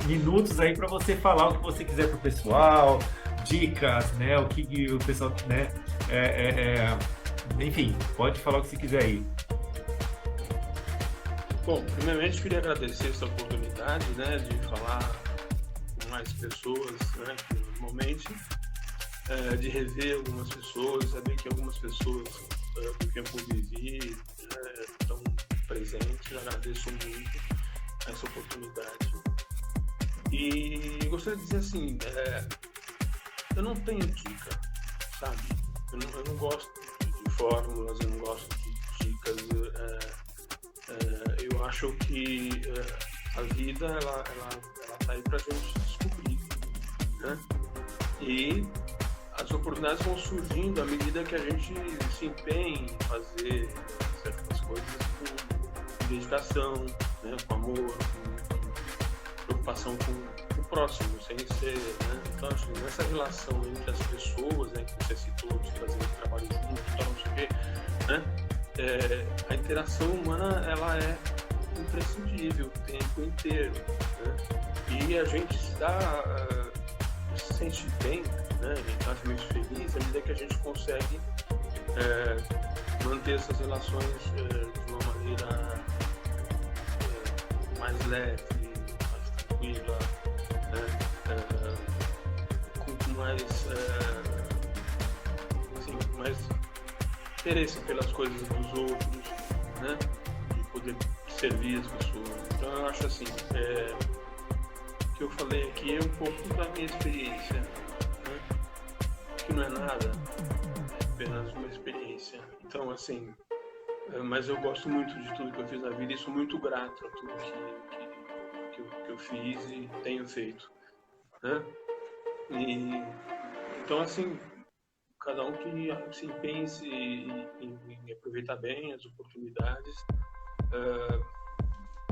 minutos aí para você falar o que você quiser pro pessoal, dicas, né? O que o pessoal, né? Enfim, pode falar o que você quiser aí. Bom, primeiramente queria agradecer essa oportunidade, né, de falar com mais pessoas, né, normalmente, de rever algumas pessoas, saber que algumas pessoas com quem eu convivi estão presentes. Agradeço muito essa oportunidade. E gostaria de dizer assim, eu não tenho dica, sabe? Eu não gosto de fórmulas, eu não gosto de dicas. Eu acho que a vida ela tá aí pra gente descobrir, né? E as oportunidades vão surgindo à medida que a gente se empenha em fazer certas coisas com dedicação, né? Com amor, com preocupação com o próximo, sem ser, né? Então, assim, nessa relação entre as pessoas, né, que você citou, de fazer trabalho junto, tal, não sei o quê, né? A interação humana ela é imprescindível o tempo inteiro, né? E a gente se sente bem, né? A gente está muito feliz à medida que a gente consegue manter essas relações de uma maneira mais leve, mais tranquila, né? Com mais, assim, mais interesse pelas coisas dos outros, né? De poder servir as pessoas. Então eu acho assim, o que eu falei aqui é um pouco da minha experiência, né? Que não é nada, é apenas uma experiência. Então assim, mas eu gosto muito de tudo que eu fiz na vida e sou muito grato a tudo que eu fiz e tenho feito, né? E então assim, cada um que se empenhe em aproveitar bem as oportunidades.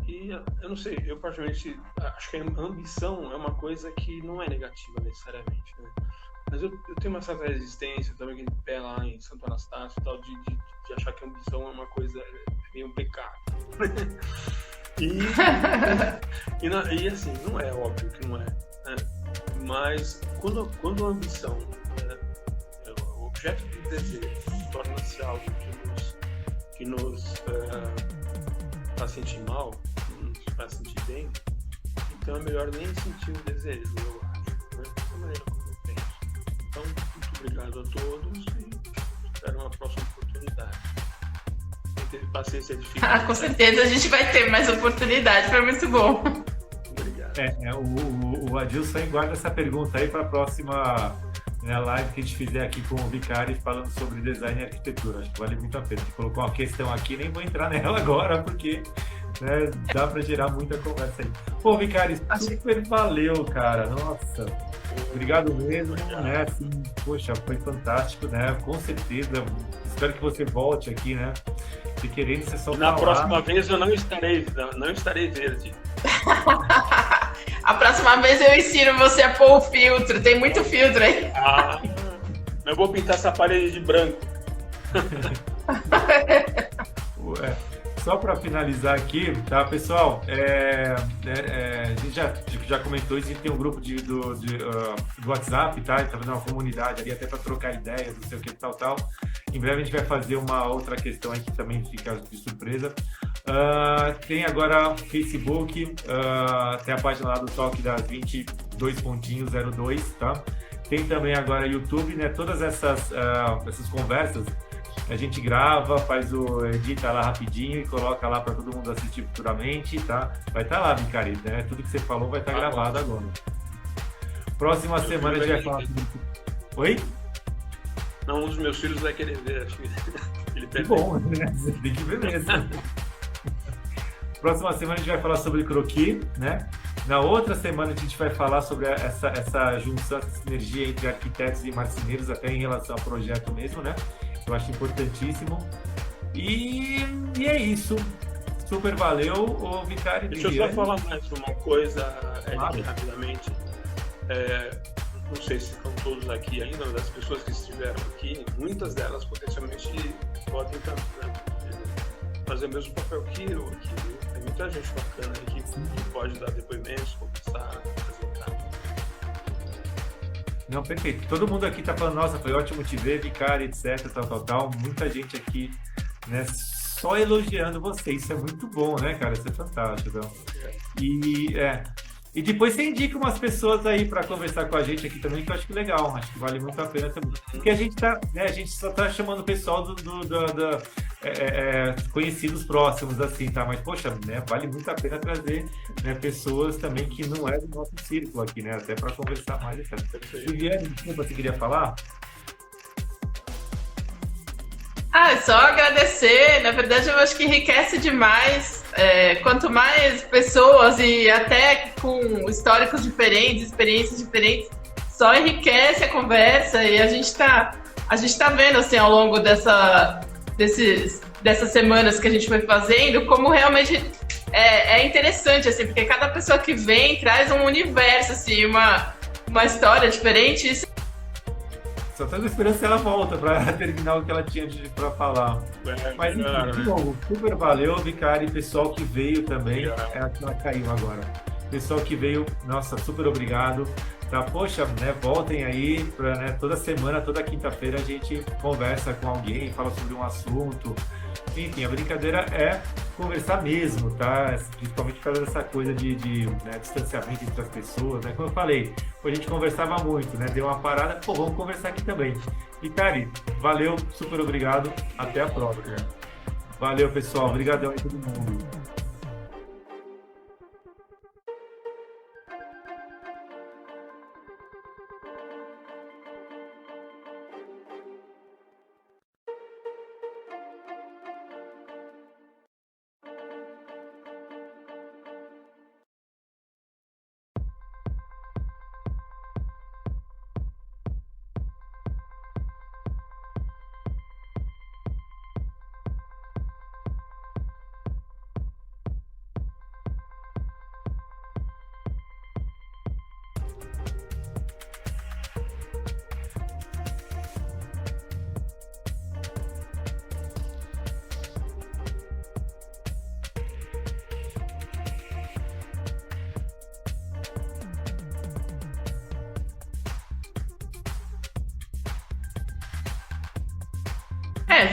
E eu não sei, eu particularmente acho que a ambição é uma coisa que não é negativa necessariamente, né? Mas eu tenho uma certa resistência também, aquele pé lá em Santo Anastácio e tal, de achar que a ambição é uma coisa, meio um pecado. E assim, não é óbvio que não é, né? Mas quando a ambição, o objeto do desejo, torna-se algo que nos faz sentir mal, que nos faz sentir bem, então é melhor nem sentir o desejo, eu acho, né? Dessa maneira como eu penso. Então, muito obrigado a todos e espero uma próxima oportunidade. Quem teve paciência de ficar. Com certeza a gente vai ter mais oportunidade, foi muito bom. Obrigado. O Adilson guarda essa pergunta aí para a próxima, né, live que a gente fizer aqui com o Vicari falando sobre design e arquitetura. Acho que vale muito a pena. A gente colocou uma questão aqui, nem vou entrar nela agora, porque, né, dá para gerar muita conversa aí. Pô, Vicari, super valeu, cara. Nossa, obrigado mesmo, né? Assim, poxa, foi fantástico, né? Com certeza. Espero que você volte aqui, né? Se querendo, você só Na falar. próxima vez eu não estarei verde. A próxima vez eu ensino você a pôr o filtro, tem muito filtro aí. Eu vou pintar essa parede de branco. Só para finalizar aqui, tá, pessoal? A gente já comentou isso, a gente tem um grupo do WhatsApp, tá? A gente tá fazendo uma comunidade ali até para trocar ideias, não sei o que, tal. Em breve a gente vai fazer uma outra questão aí que também fica de surpresa. Tem agora Facebook, tem a página lá do Toque das 22.02, tá? Tem também agora YouTube, né? Todas essas conversas a gente grava, edita lá rapidinho e coloca lá para todo mundo assistir futuramente, tá? Vai estar lá, Vicari, né? Tudo que você falou vai estar gravado agora. Próxima semana a gente vai falar sobre... Oi? Não, um dos meus filhos vai querer ver, acho que ele Que bom, né? Você tem que ver mesmo. Próxima semana a gente vai falar sobre croquis, né? Na outra semana a gente vai falar sobre essa junção, essa sinergia entre arquitetos e marceneiros, até em relação ao projeto mesmo, né? Eu acho importantíssimo. E é isso. Super valeu, Vicari. Deixa eu só falar mais uma coisa, Claro. rapidamente. Não sei se estão todos aqui ainda, mas as pessoas que estiveram aqui, muitas delas potencialmente podem fazer o mesmo papel que eu aqui, viu? Tem muita gente bacana aqui que pode dar depoimentos, conversar, apresentar. Não, perfeito. Todo mundo aqui tá falando, nossa, foi ótimo te ver, Vicari, etc, tal. Muita gente aqui, né, só elogiando você. Isso é muito bom, né, cara? Isso é fantástico. Então. E depois você indica umas pessoas aí para conversar com a gente aqui também, que eu acho que legal, acho que vale muito a pena também. Porque a gente tá, né, a gente só tá chamando o pessoal conhecidos próximos, assim, tá? Mas, poxa, né, vale muito a pena trazer, né, pessoas também que não é do nosso círculo aqui, né? Até para conversar mais, etc. Viviane, desculpa, você queria falar? É só agradecer. Na verdade, eu acho que enriquece demais. Quanto mais pessoas e até com históricos diferentes, experiências diferentes, só enriquece a conversa. E a gente tá vendo, assim, ao longo dessas semanas que a gente foi fazendo, como realmente é interessante, assim, porque cada pessoa que vem traz um universo, assim, uma história diferente. Isso. Só tô esperando se ela volta para terminar o que ela tinha para falar. Mas, enfim, de novo, super valeu, Vicari, pessoal que veio também. Ela caiu agora. Pessoal que veio, nossa, super obrigado. Tá, poxa, né, voltem aí, né, toda semana, toda quinta-feira a gente conversa com alguém, fala sobre um assunto. Enfim, a brincadeira é conversar mesmo, tá? Principalmente por causa dessa coisa de né, distanciamento entre as pessoas, né? Como eu falei, a gente conversava muito, né? Deu uma parada, pô, vamos conversar aqui também. E, Kari, valeu, super obrigado, até a próxima. Valeu, pessoal, obrigadão aí todo mundo.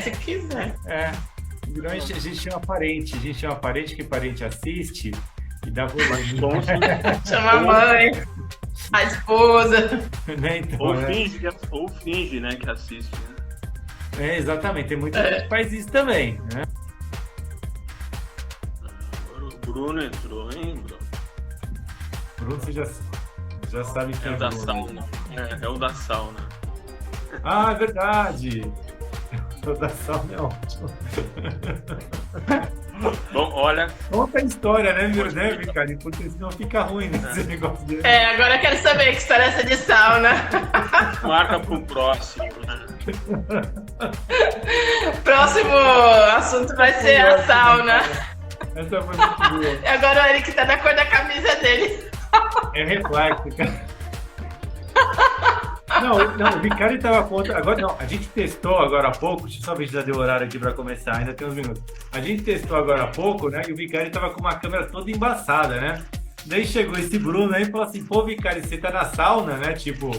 Se quiser. A gente chama parente, que parente assiste e dá volume. Chama a mãe, a esposa. Né? Então, ou finge, né, que assiste. Né? Exatamente, tem muita gente que faz isso também, né? Agora o Bruno entrou, hein, Bruno? Bruno, você já sabe quem é o da sauna. É o da sauna. Ah, é verdade! O da sauna é ótimo. Bom, olha. Conta a história, né, Vicari? Porque senão fica ruim nesse negócio dele. Agora eu quero saber que história é essa de sauna. Marca pro próximo, né? Próximo assunto vai ser a sauna. Essa foi muito boa. Agora o Eric tá na cor da camisa dele. É reflexo, cara. Não, o Vicari tava contra. Agora não, a gente testou agora há pouco. Deixa eu só ver se já deu horário aqui pra começar, ainda tem uns minutos. A gente testou agora há pouco, né? E o Vicari tava com uma câmera toda embaçada, né? Daí chegou esse Bruno aí e falou assim: pô, Vicari, você tá na sauna, né? Tipo,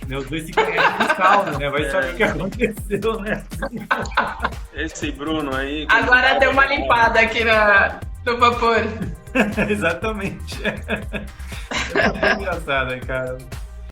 né, os dois se conhecem de sauna, né? Vai saber o que aconteceu, né? Esse Bruno aí. Agora deu uma limpada aqui no vapor. Exatamente. É muito engraçado, cara.